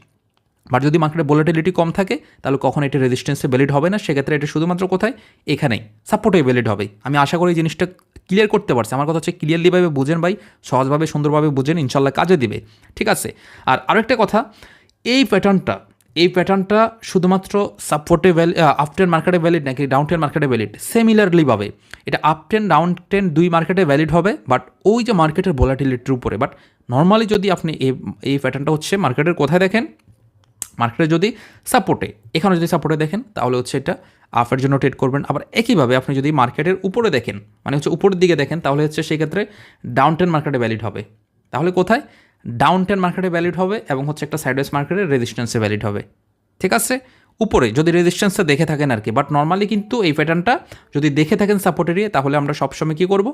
বাট যদি মার্কেটে ভোলাটিলিটি কম থাকে, তাহলে কখন এটা রেজিস্ট্যান্সে ভ্যালিড হবে না, সেক্ষেত্রে এটা শুধুমাত্র কোথায়, এখানেই সাপোর্টে ভ্যালিড হবে। আমি আশা করি এই জিনিসটা ক্লিয়ার করতে পারছি। আমার কথা হচ্ছে ক্লিয়ারলিভাবে বুঝেন ভাই, সহজভাবে সুন্দরভাবে বুঝেন, ইনশাল্লাহ কাজে দিবে, ঠিক আছে। আর আরেকটা কথা, এই প্যাটার্নটা শুধুমাত্র সাপোর্টে আপ ট্রেন্ড মার্কেটে ভ্যালিড নাকি ডাউন ট্রেন্ড মার্কেটে ভ্যালিড? সিমিলারলিভাবে এটা আপ ট্রেন্ড ডাউন ট্রেন্ড দুই মার্কেটে ভ্যালিড হবে, বাট ওই যে মার্কেটের ভোলাটিলিটির উপরে। বাট নর্মালি যদি আপনি এই প্যাটার্নটা হচ্ছে মার্কেটের কোথায় দেখেন, মার্কেটে যদি সাপোর্টে, এখানে যদি সাপোর্টে দেখেন, তাহলে হচ্ছে এটা আপের জন্য ট্রেড করবেন। আবার একইভাবে আপনি যদি মার্কেটের উপরে দেখেন, মানে হচ্ছে উপরের দিকে দেখেন, তাহলে হচ্ছে সেই ক্ষেত্রে ডাউন ট্রেন্ড মার্কেটে ভ্যালিড হবে। তাহলে কোথায়? ডাউন ট্রেন্ড মার্কেটে ভ্যালিড হবে এবং হচ্ছে একটা সাইডওয়েজ মার্কেটে রেজিস্ট্যান্সে ভ্যালিড হবে, ঠিক আছে। উপরে যদি রেজিস্ট্যান্সটা দেখে থাকেন আর কি। বাট নর্মালি কিন্তু এই প্যাটার্নটা যদি দেখে থাকেন সাপোর্ট এরিয়া, তাহলে আমরা সবসময় কী করবো,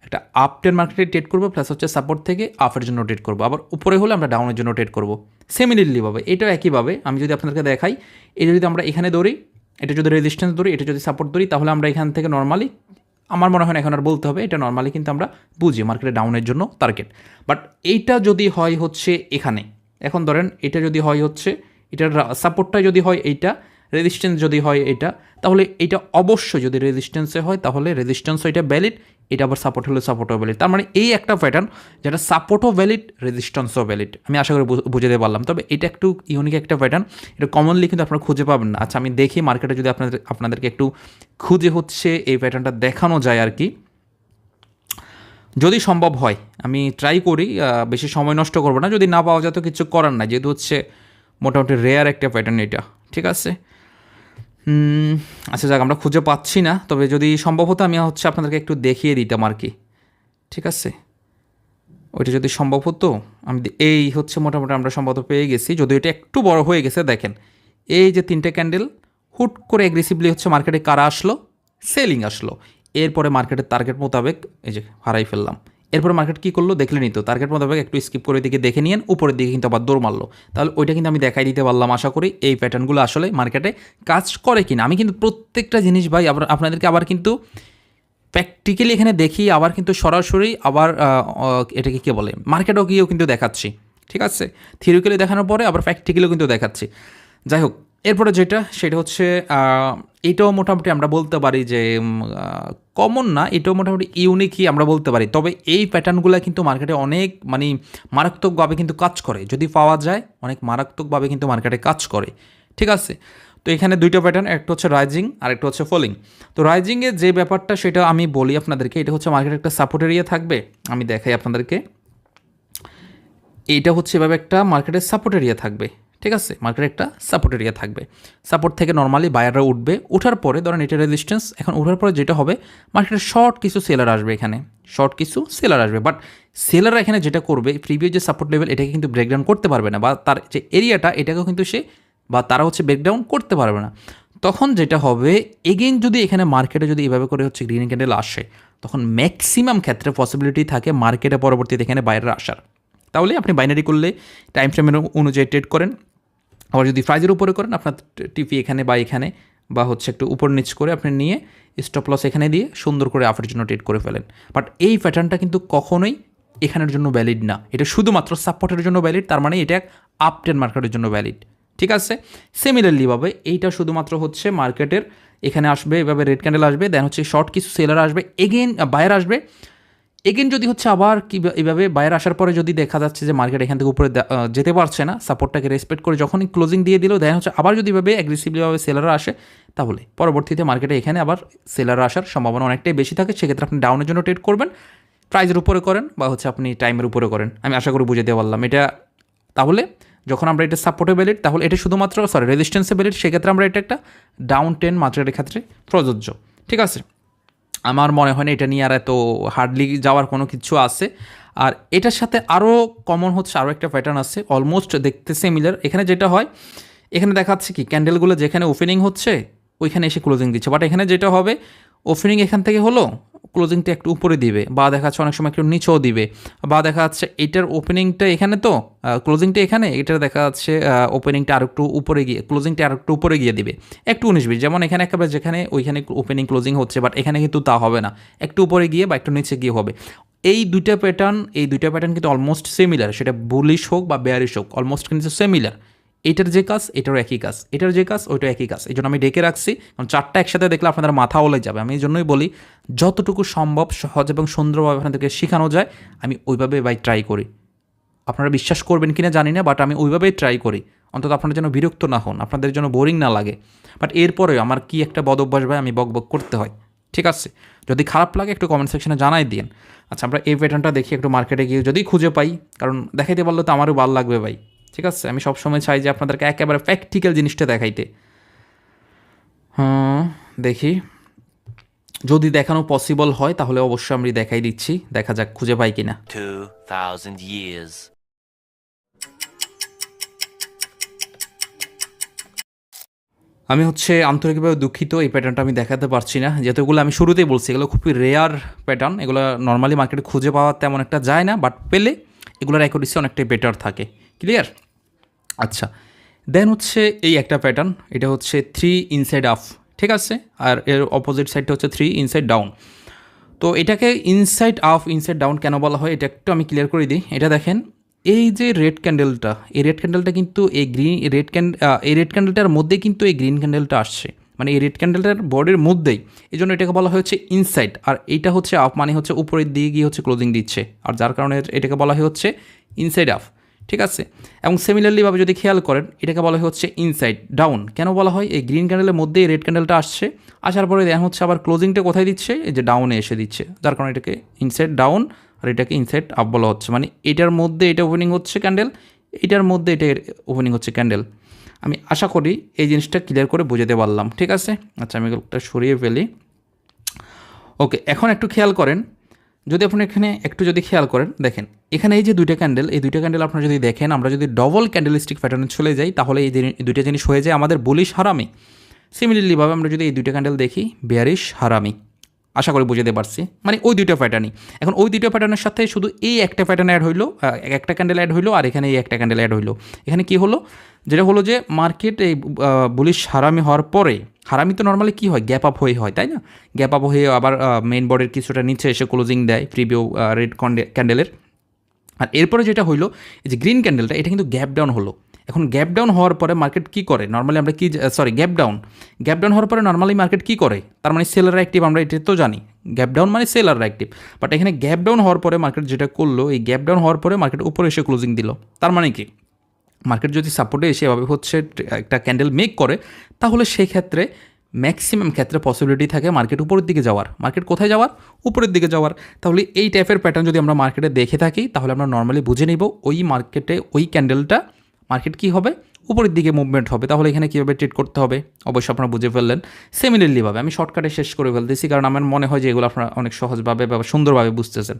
একটা আপ ট্রেন্ড মার্কেটে ট্রেড করবো, প্লাস হচ্ছে সাপোর্ট থেকে আপের জন্য ট্রেড করবো, আবার উপরে হলে আমরা ডাউনের জন্য ট্রেড করবো। সিমিলারলিভাবে এটাও একইভাবে আমি যদি আপনাদেরকে দেখাই, এটা যদি আমরা এখানে ধরি, এটা যদি রেজিস্ট্যান্স ধরি, এটা যদি সাপোর্ট ধরি, তাহলে আমরা এখান থেকে নর্মালি, আমার মনে হয় না এখন আর বলতে হবে, এটা নর্মালি কিন্তু আমরা বুঝি মার্কেটে ডাউনের জন্য টার্গেট। বাট এইটা যদি হয় হচ্ছে এখানে, এখন ধরেন এটা যদি হয় হচ্ছে, এটার সাপোর্টটা যদি হয় এইটা, রেজিস্ট্যান্স যদি হয় এটা, তাহলে এটা অবশ্যই যদি রেজিস্ট্যান্সে হয় তাহলে রেজিস্ট্যান্সও এটা ভ্যালিড, এটা আবার সাপোর্ট হলে সাপোর্টও ভ্যালিড। তার মানে এই একটা প্যাটার্ন যেটা সাপোর্টও ভ্যালিড, রেজিস্ট্যান্সও ভ্যালিড। আমি আশা করি বুঝে দিতে পারলাম। তবে এটা একটু ইউনিক একটা প্যাটার্ন, এটা কমনলি কিন্তু আপনারা খুঁজে পাবেন না। আচ্ছা, আমি দেখি মার্কেটে যদি আপনাদেরকে একটু খুঁজে হচ্ছে এই প্যাটার্নটা দেখানো যায় আর কি, যদি সম্ভব হয় আমি ট্রাই করি, বেশি সময় নষ্ট করবো না। যদি না পাওয়া যায় তো কিছু করার না, যেহেতু হচ্ছে মোটামুটি রেয়ার একটা প্যাটার্ন এটা, ঠিক আছে। আচ্ছা যাক, আমরা খুঁজে পাচ্ছি না, তবে যদি সম্ভব হতো আমি হচ্ছে আপনাদেরকে একটু দেখিয়ে দিতাম আর কি, ঠিক আছে। ওইটা যদি সম্ভব হতো, আমি এই হচ্ছে মোটামুটি আমরা সম্ভবত পেয়ে গেছি, যদিও এটা একটু বড় হয়ে গেছে। দেখেন এই যে 3টে ক্যান্ডেল হুট করে অ্যাগ্রেসিভলি হচ্ছে মার্কেটে কারা আসলো, সেলিং আসলো। এরপরে মার্কেটের টার্গেট মোতাবেক এই যে হারাই ফেললাম। এরপরে মার্কেট কী করলো দেখলেনই তো, টার্গেট মোতাবেক একটু স্কিপ করে দিকে দেখে নিয়েন, উপরের দিকে কিন্তু আবার দৌড় মারলো। তাহলে ওইটা কিন্তু আমি দেখাই দিতে পারলাম। আশা করি এই প্যাটার্নগুলো আসলে মার্কেটে কাজ করে কিনা। আমি কিন্তু প্রত্যেকটা জিনিস ভাই আপনাদেরকে আবার কিন্তু প্র্যাকটিক্যালি এখানে দেখি, আবার কিন্তু সরাসরি আবার এটাকে কী বলে মার্কেটেও গিয়েও কিন্তু দেখাচ্ছি, ঠিক আছে। থিওরিক্যালি দেখানোর পরে আবার প্র্যাকটিক্যালিও কিন্তু দেখাচ্ছি। যাই হোক, এরপরে যেটা সেটা হচ্ছে এটাও মোটামুটি আমরা বলতে পারি যে কমন না, এটাও মোটামুটি ইউনিকই আমরা বলতে পারি। তবে এই প্যাটার্নগুলো কিন্তু মার্কেটে অনেক মানে মারাত্মকভাবে কিন্তু কাজ করে, যদি পাওয়া যায় অনেক মারাত্মকভাবে কিন্তু মার্কেটে কাজ করে, ঠিক আছে। তো এখানে দুইটা প্যাটার্ন, একটা হচ্ছে রাইজিং আর একটা হচ্ছে ফলিং। তো রাইজিংয়ের যে ব্যাপারটা সেটা আমি বলি আপনাদেরকে, এটা হচ্ছে মার্কেটে একটা সাপোর্ট এরিয়া থাকবে, আমি দেখাই আপনাদেরকে। এইটা হচ্ছে এভাবে একটা মার্কেটের সাপোর্ট এরিয়া থাকবে, ঠিক আছে, মার্কেটে একটা সাপোর্ট এরিয়া থাকবে। সাপোর্ট থেকে নর্মালি বায়াররা উঠবে, ওঠার পরে ধরেন এটা রেজিস্ট্যান্স, এখন ওঠার পরে যেটা হবে মার্কেটের শর্ট কিছু সেলার আসবে, এখানে শর্ট কিছু সেলার আসবে, বাট সেলাররা এখানে যেটা করবে প্রিভিয়াস যে সাপোর্ট লেভেল এটাকে কিন্তু ব্রেকডাউন করতে পারবে না, বা তার যে এরিয়াটা এটাকেও কিন্তু সে বা তারা হচ্ছে ব্রেকডাউন করতে পারবে না। তখন যেটা হবে এগেইন যদি এখানে মার্কেটে যদি এভাবে করে হচ্ছে গ্রিন ক্যান্ডেল আসে, তখন ম্যাক্সিমাম ক্ষেত্রে পসিবিলিটি থাকে মার্কেটে পরবর্তীতে এখানে বাইরে আসার। তাহলে আপনি বাইনারি করলে টাইম ফ্রেমের অনুযায়ী ট্রেড করেন, আবার যদি প্রাইজের উপরে করেন আপনার টিপি এখানে বা এখানে বা হচ্ছে একটু উপর নিচ করে আপনি নিয়ে স্টপ লস এখানে দিয়ে সুন্দর করে আফের জন্য ট্রেড করে ফেলেন। বাট এই প্যাটার্নটা কিন্তু কখনোই এখানের জন্য ভ্যালিড না, এটা শুধুমাত্র সাপোর্টের জন্য ভ্যালিড, তার মানে এটা আপ ট্রেন্ড মার্কেটের জন্য ভ্যালিড, ঠিক আছে। সিমিলারলিভাবে এইটা শুধুমাত্র হচ্ছে মার্কেটের এখানে আসবে, এভাবে রেড ক্যান্ডেল আসবে, দেন হচ্ছে শর্ট কিছু সেলার আসবে, এগেন বায়ার আসবে, এগেন যদি হচ্ছে আবার কি এইভাবে বাইরে আসার পরে যদি দেখা যাচ্ছে যে মার্কেট এখান থেকে উপরে যেতে পারছে না, সাপোর্টটাকে রেসপেক্ট করে যখনই ক্লোজিং দিয়ে দিল, দেখা হচ্ছে আবার যদি এভাবে অ্যাগ্রেসিভলিভাবে সেলাররা আসে, তাহলে পরবর্তীতে মার্কেটে এখানে আবার সেলাররা আসার সম্ভাবনা অনেকটাই বেশি থাকে। সেক্ষেত্রে আপনি ডাউনের জন্য ট্রেড করবেন, প্রাইজের উপরে করেন বা হচ্ছে আপনি টাইমের উপরে করেন, আমি আশা করি বুঝে দিতে পারলাম এটা। তাহলে যখন আমরা এটা সাপোর্টে ভ্যালিড, তাহলে এটা শুধুমাত্র রেজিস্ট্যান্সে ভ্যালিড, সেক্ষেত্রে আমরা এটা একটা ডাউন ট্রেন্ড মার্কেটের ক্ষেত্রে প্রযোজ্য, ঠিক আছে। আমার মনে হয় না এটা নিয়ে আর এত হার্ডলি যাওয়ার কোনো কিছু আছে। আর এটার সাথে আরও কমন হচ্ছে আরও একটা প্যাটার্ন আছে, অলমোস্ট দেখতে সিমিলার। এখানে যেটা হয়, এখানে দেখাচ্ছে কি ক্যান্ডেলগুলো যেখানে ওপেনিং হচ্ছে ওইখানে এসে ক্লোজিং দিচ্ছে, বাট এখানে যেটা হবে ওপেনিং এখান থেকে হলো, ক্লোজিংটা একটু উপরে দিবে, বা দেখা যাচ্ছে অনেক সময় একটু নিচেও দিবে, বা দেখা যাচ্ছে এটার ওপেনিংটা এখানে, তো ক্লোজিংটা এখানে, এটার দেখা যাচ্ছে ওপেনিংটা আর একটু উপরে গিয়ে ক্লোজিংটা আর একটু উপরে গিয়ে দিবে একটু 19-20, যেমন এখানে একেবারে যেখানে ওইখানে ওপেনিং ক্লোজিং হচ্ছে, বাট এখানে কিন্তু তা হবে না, একটু উপরে গিয়ে বা একটু নিচে গিয়ে হবে। এই দুইটা প্যাটার্ন কিন্তু অলমোস্ট সিমিলার, সেটা বুলিশ হোক বা বেয়ারিশ হোক অলমোস্ট কিন্তু সিমিলার। এটার যে কাজ এটারও একই কাজ, এটার যে কাজ ওইটা একই কাজ, এই জন্য আমি ডেকে রাখছি, কারণ চারটা একসাথে দেখলে আপনাদের মাথা ওলাই যাবে। আমি এই জন্যই বলি যতটুকু সম্ভব সহজ এবং সুন্দরভাবে আপনাদেরকে শেখানো যায় আমি ওইভাবে ট্রাই করি। আপনারা বিশ্বাস করবেন কিনা জানি না, বাট আমি ওইভাবেই ট্রাই করি, অন্তত আপনারা যেন বিরক্ত না হন, আপনাদের জন্য বোরিং না লাগে। বাট এরপরেও আমার কি একটা বদ অভ্যাস ভাই, আমি বক করতে হয়, ঠিক আছে। যদি খারাপ লাগে একটু কমেন্ট সেকশনে জানাই দিন। আচ্ছা, আমরা এই প্যাটার্নটা দেখি একটু মার্কেটে গিয়ে যদি খুঁজে পাই, কারণ দেখাইতে পারলে তো আমারও ভালো লাগবে ভাই, ঠিক আছে। আমি সবসময় চাই যে আপনাদেরকে একেবারে প্র্যাকটিক্যাল জিনিসটা দেখাইতে। হ্যাঁ, দেখি যদি দেখানো পসিবল হয় তাহলে অবশ্যই আমি দেখাই দিচ্ছি, দেখা যাক খুঁজে পাই কিনা। 2000 years. আমি হচ্ছে আন্তরিকভাবে দুঃখিত, এই প্যাটার্নটা আমি দেখাতে পারছি না, যেহেতু এগুলো আমি শুরুতেই বলছি এগুলো খুবই রেয়ার প্যাটার্ন, এগুলো নর্মালি মার্কেটে খুঁজে পাওয়া তেমন একটা যায় না, বাট পেলে এগুলোর অ্যাকুরেসি অনেকটাই বেটার থাকে। ক্লিয়ার? আচ্ছা, দেন হচ্ছে এই একটা প্যাটার্ন, এটা হচ্ছে 3 ইনসাইড আপ, ঠিক আছে, আর এর অপোজিট সাইডটা হচ্ছে 3 ইনসাইড ডাউন। তো এটাকে ইনসাইড আপ ইনসাইড ডাউন কেন বলা হয় এটা একটু আমি ক্লিয়ার করে দিই। এটা দেখেন, এই যে রেড ক্যান্ডেলটা, এই রেড ক্যান্ডেলটা কিন্তু এই রেড ক্যান্ডেলটার মধ্যে কিন্তু এই গ্রিন ক্যান্ডেলটা আসছে, মানে এই রেড ক্যান্ডেলটার বডির মধ্যেই, এই জন্য এটাকে বলা হচ্ছে ইনসাইড, আর এইটা হচ্ছে আপ মানে হচ্ছে উপরের দিকে গিয়ে হচ্ছে ক্লোজিং দিচ্ছে, আর যার কারণে এটাকে বলা হচ্ছে ইনসাইড আপ, ঠিক আছে। এবং সিমিলারলিভাবে যদি খেয়াল করেন এটাকে বলা হচ্ছে ইনসাইড ডাউন। কেন বলা হয়? এই গ্রিন ক্যান্ডেলের মধ্যে রেড ক্যান্ডেলটা আসছে, আসার পরে দেখা হচ্ছে আবার ক্লোজিংটা কোথায় দিচ্ছে, এই যে ডাউনে এসে দিচ্ছে, যার কারণে এটাকে ইনসাইড ডাউন আর এটাকে ইনসাইড আপ বলা হচ্ছে। মানে এটার মধ্যে এটা ওপেনিং হচ্ছে ক্যান্ডেল, এটার মধ্যে এটা ওপেনিং হচ্ছে ক্যান্ডেল। আমি আশা করি এই জিনিসটা ক্লিয়ার করে বুঝাতে পারলাম, ঠিক আছে। আচ্ছা, আমি একটা সরিয়ে ফেলি। ওকে, এখন একটু খেয়াল করেন, যদি আপনি এখানে একটু যদি খেয়াল করেন, দেখেন এখানে এই যে দুইটা ক্যান্ডেল, এই দুইটা ক্যান্ডেল আপনারা যদি দেখেন, আমরা যদি ডবল ক্যান্ডেলস্টিক প্যাটার্নে চলে যাই তাহলে এই দুইটা জিনিস হয়ে যায় আমাদের বুলিশ হারামি। সিমিলারলিভাবে আমরা যদি এই দুইটা ক্যান্ডেল দেখি বেয়ারিশ হারামি, আশা করি বুঝতে পারছি, মানে ওই দুইটা প্যাটার্নই। এখন ওই দুইটা প্যাটার্নের সাথে শুধু এই একটা প্যাটার্ন অ্যাড হইলো, একটা ক্যান্ডেল অ্যাড হইলো, আর এখানে এই একটা ক্যান্ডেল অ্যাড হইলো। এখানে কি হলো, যেটা হলো যে মার্কেট এই বুলিশ হারামি হওয়ার পরে, হারামি তো নর্মালি কী হয়, গ্যাপ আপ হয়ে হয়, তাই না? গ্যাপ আপ হয়ে আবার মেইন বডির কিছুটা নিচে এসে ক্লোজিং দেয় প্রিভিউ রেড ক্যান্ডেলের। আর এরপরে যেটা হইলো, এই যে গ্রিন ক্যান্ডেলটা, এটা কিন্তু গ্যাপ ডাউন হলো, এখন গ্যাপ ডাউন হওয়ার পরে মার্কেট কী করে নর্মালি আমরা গ্যাপ ডাউন হওয়ার পরে নর্মালি মার্কেট কী করে, তার মানে সেলার অ্যাক্টিভ, আমরা এটা তো জানি গ্যাপ ডাউন মানে সেলার অ্যাক্টিভ। বাট এখানে গ্যাপ ডাউন হওয়ার পরে মার্কেট যেটা করলো, এই গ্যাপ ডাউন হওয়ার পরে মার্কেট উপরে এসে ক্লোজিং দিল। তার মানে কি, মার্কেট যদি সাপোর্টে এসে এভাবে হচ্ছে একটা ক্যান্ডেল মেক করে, তাহলে সেই ক্ষেত্রে ম্যাক্সিমাম ক্ষেত্রে পসিবিলিটি থাকে মার্কেট উপরের দিকে যাওয়ার। মার্কেট কোথায় যাওয়ার? উপরের দিকে যাওয়ার। তাহলে এই টাইপের প্যাটার্ন যদি আমরা মার্কেটে দেখে থাকি, তাহলে আমরা নর্মালি বুঝে নিব ওই মার্কেটে ওই ক্যান্ডেলটা মার্কেট কী হবে, উপরের দিকে মুভমেন্ট হবে। তাহলে এখানে কীভাবে ট্রেড করতে হবে অবশ্যই আপনারা বুঝে ফেললেন। সিমিলারলিভাবে আমি শর্টকাটে শেষ করে ফেলতেছি, কারণ আমার মনে হয় যে এগুলো আপনারা অনেক সহজভাবে বা সুন্দরভাবে বুঝতেছেন।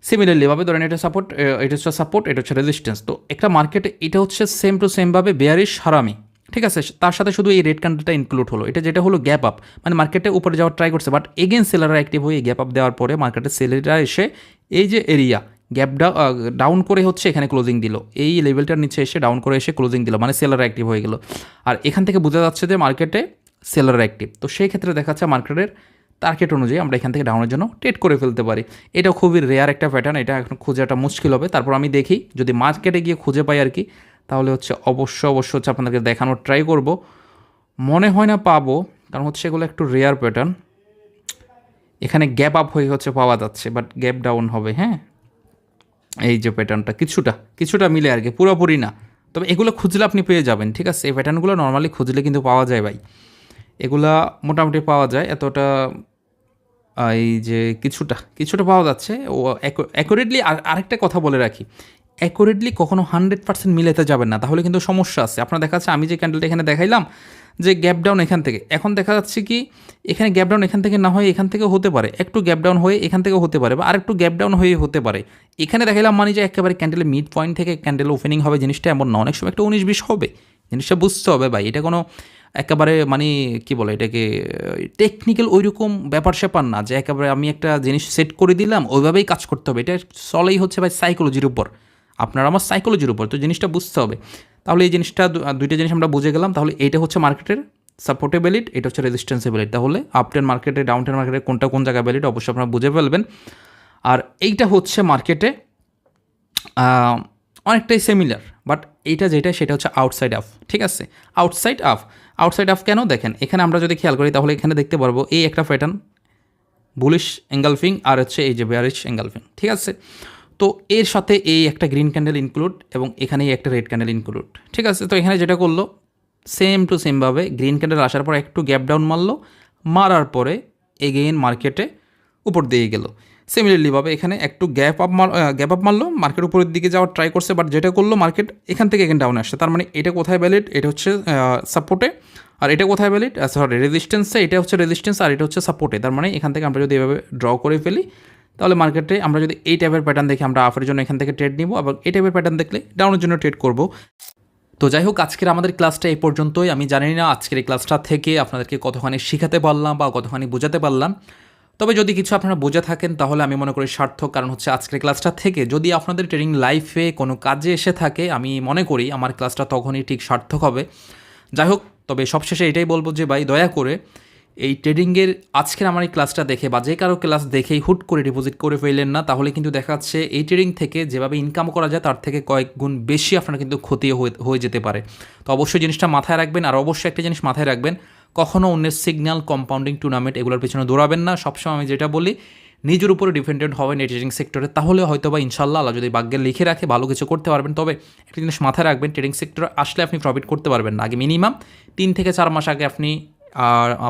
সিমিলারলিভাবে ধরেন এটা সাপোর্ট, এটা হচ্ছে সাপোর্ট, এটা হচ্ছে রেজিস্ট্যান্স। তো একটা মার্কেটে এটা হচ্ছে সেম টু সেমভাবে বেয়ারিশ হারামি, ঠিক আছে, তার সাথে শুধু এই রেড ক্যান্ডেলটা ইনক্লুড হলো। এটা যেটা হলো গ্যাপ আপ, মানে মার্কেটে উপরে যাওয়ার ট্রাই করছে, বাট এগেন সেলাররা অ্যাক্টিভ হয়ে গ্যাপ আপ দেওয়ার পরে মার্কেটে সেলাররা এসে এই যে এরিয়া গ্যাপ ডাউন করে হচ্ছে এখানে ক্লোজিং দিল, এই লেভেলটার নিচে এসে ডাউন করে এসে ক্লোজিং দিল, মানে সেলার অ্যাক্টিভ হয়ে গেল। আর এখান থেকে বোঝা যাচ্ছে যে মার্কেটে সেলার অ্যাক্টিভ। তো সেই ক্ষেত্রে দেখা যাচ্ছে মার্কেটের টার্গেট অনুযায়ী আমরা এখান থেকে ডাউনের জন্য ট্রেড করে ফেলতে পারি। এটা খুবই রেয়ার একটা প্যাটার্ন, এটা এখন খোঁজাটা মুশকিল হবে। তারপর আমি দেখি যদি মার্কেটে গিয়ে খুঁজে পাই আর কি, তাহলে হচ্ছে অবশ্য হচ্ছে আপনাদেরকে দেখানোর ট্রাই করব। মনে হয় না পাবো, কারণ হচ্ছে এগুলো একটু রেয়ার প্যাটার্ন। এখানে গ্যাপ আপ হয়ে হচ্ছে পাওয়া যাচ্ছে, বাট গ্যাপ ডাউন হবে। হ্যাঁ, এই যে প্যাটার্নটা কিছুটা মিলে আর কি, পুরোপুরি না, তবে এগুলো খুঁজলে আপনি পেয়ে যাবেন। ঠিক আছে, এই প্যাটার্নগুলো নর্মালি খুঁজলে কিন্তু পাওয়া যায় ভাই, এগুলা মোটামুটি পাওয়া যায়। এতটা এই যে কিছুটা পাওয়া যাচ্ছে ও অ্যাকুরেটলি। আরেকটা কথা বলে রাখি, অ্যাকুরেটলি কখনো 100% মিলাতে যাবেন না, তাহলে কিন্তু সমস্যা আছে। আপনার দেখা যাচ্ছে আমি যে ক্যান্ডেলটা এখানে দেখাইলাম যে গ্যাপ ডাউন এখান থেকে, এখন দেখা যাচ্ছে কি এখানে গ্যাপ ডাউন এখান থেকে না হয়ে এখান থেকেও হতে পারে, একটু গ্যাপ ডাউন হয়ে এখান থেকেও হতে পারে, বা আরেকটু গ্যাপ ডাউন হয়ে হতে পারে। এখানে দেখাইলাম মানে যে একেবারে ক্যান্ডেলের মিড পয়েন্ট থেকে ক্যান্ডেল ওপেনিং হবে, জিনিসটা এমন না, অনেক সময় একটা 19-20 হবে। জিনিসটা বুঝতে হবে ভাই, এটা কোনো একেবারে মানে কী বলে এটাকে টেকনিক্যাল ওই রকম ব্যাপার স্যাপার না যে একেবারে আমি একটা জিনিস সেট করে দিলাম ওইভাবেই কাজ করতে হবে। এটা চলেই হচ্ছে ভাই সাইকোলজির উপর, আপনার আমার সাইকোলজির উপর। তো জিনিসটা বুঝতে হবে। তাহলে এই জিনিসটা দুইটা জিনিস আমরা বুঝে গেলাম। তাহলে এইটা হচ্ছে মার্কেটের সাপোর্টেবিলিটি, এটা হচ্ছে রেজিস্ট্যান্সেবিলিটি। তাহলে আপটেন মার্কেটে ডাউনটেন মার্কেটে কোনটা কোন জায়গায় ভ্যালিড অবশ্যই আপনারা বুঝে ফেলবেন। আর এইটা হচ্ছে মার্কেটে অনেকটাই সিমিলার, বাট এইটা যেটা সেটা হচ্ছে আউটসাইড আপ। ঠিক আছে, আউটসাইড আপ কেন দেখেন, এখানে আমরা যদি খেয়াল করি তাহলে এখানে দেখতে পারবো এই একটা প্যাটার্ন বুলিশ এঙ্গালফিং আর হচ্ছে এই যে বেয়ারিশ এঙ্গালফিং। ঠিক আছে, তো এর সাথে এই একটা গ্রিন ক্যান্ডেল ইনক্লুড এবং এখানেই একটা রেড ক্যান্ডেল ইনক্লুড। ঠিক আছে, তো এখানে যেটা করলো সেম টু সেমভাবে গ্রিন ক্যান্ডেল আসার পর একটু গ্যাপ ডাউন মারলো, মারার পরে এগেইন মার্কেটে উপর দিয়ে গেল। সিমিলারলিভাবে এখানে একটু গ্যাপ আপ মারলো, মার্কেট উপরের দিকে যাওয়ার ট্রাই করছে, বাট যেটা করলো মার্কেট এখান থেকে এখানে ডাউন আসছে। তার মানে এটা কোথায় ভ্যালিড, এটা হচ্ছে সাপোর্টে, আর এটা কোথায় ভ্যালিড, সরি রেজিস্ট্যান্সে, এটা হচ্ছে রেজিস্ট্যান্স আর এটা হচ্ছে সাপোর্টে। তার মানে এখান থেকে আমরা যদি এভাবে ড্র করে ফেলি, তাহলে মার্কেটে আমরা যদি এই টাইপের প্যাটার্ন দেখি আমরা আপের জন্য এখান থেকে ট্রেড নিব, এবং এই টাইপের প্যাটার্ন দেখলে ডাউনের জন্য ট্রেড করব। তো যাই হোক, আজকের আমাদের ক্লাসটা এই পর্যন্তই। আমি জানি না আজকের এই ক্লাসটা থেকে আপনাদেরকে কতখানি শেখাতে পারলাম বা কতখানি বোঝাতে পারলাম, তবে যদি কিছু আপনারা বুঝে থাকেন তাহলে আমি মনে করি সার্থক। কারণ হচ্ছে আজকের ক্লাসটা থেকে যদি আপনাদের ট্রেডিং লাইফে কোনো কাজে এসে থাকে, আমি মনে করি আমার ক্লাসটা তখনই ঠিক সার্থক হবে। যাই হোক, তবে সবশেষে এটাই বলবো যে ভাই দয়া করে এই ট্রেডিংয়ের আজকের আমার এই ক্লাসটা দেখে বা যে কারো ক্লাস দেখেই হুট করে ডিপোজিট করে ফেললেন না, তাহলে কিন্তু দেখা যাচ্ছে এই ট্রেডিং থেকে যেভাবে ইনকাম করা যায় তার থেকে কয়েক গুণ বেশি আপনার কিন্তু ক্ষতি হয়ে যেতে পারে। তো অবশ্যই জিনিসটা মাথায় রাখবেন। আর অবশ্যই একটা জিনিস মাথায় রাখবেন, কখনও অন্যের সিগন্যাল, কম্পাউন্ডিং, টুর্নামেন্ট এগুলোর পেছনে দৌড়াবেন না। সবসময় আমি যেটা বলি, নিজের উপরে ডিপেন্ডেন্ট হবেন এই ট্রেডিং সেক্টরে, তাহলে হয়তো বা ইনশাল্লাহ আল্লাহ যদি ভাগ্যে লিখে রাখে ভালো কিছু করতে পারবেন। তবে একটা জিনিস মাথায় রাখবেন, ট্রেডিং সেক্টরে আসলে আপনি প্রফিট করতে পারবেন না। আগে মিনিমাম 3 থেকে 4 মাস আগে আপনি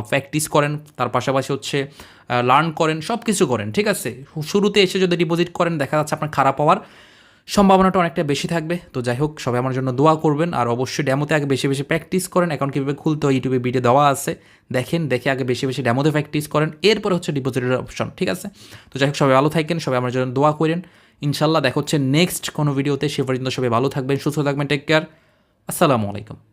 প্র্যাকটিস করেন, তার পাশাপাশি হচ্ছে লার্ন করেন, সব কিছু করেন। ঠিক আছে, শুরুতে এসে যদি ডিপোজিট করেন দেখা যাচ্ছে আপনার খারাপ হওয়ার সম্ভাবনাটা অনেকটা বেশি থাকবে। তো যাই হোক, সবাই আমার জন্য দোয়া করবেন। আর অবশ্যই ডেমোতে আগে বেশি বেশি প্র্যাকটিস করেন। অ্যাকাউন্ট কীভাবে খুলতে হয় ইউটিউবে ভিডিও দেওয়া আছে, দেখে আগে বেশি বেশি ডেমোতে প্র্যাকটিস করেন, এরপরে হচ্ছে ডিপোজিটের অপশন। ঠিক আছে, তো যাই হোক, সবাই ভালো থাকেন, সবাই আমার জন্য দোয়া করেন। ইনশাল্লাহ দেখা হচ্ছে নেক্সট কোনো ভিডিওতে। সে পর্যন্ত সবাই ভালো থাকবেন, সুস্থ থাকবেন। টেক কেয়ার, আসসালামু আলাইকুম।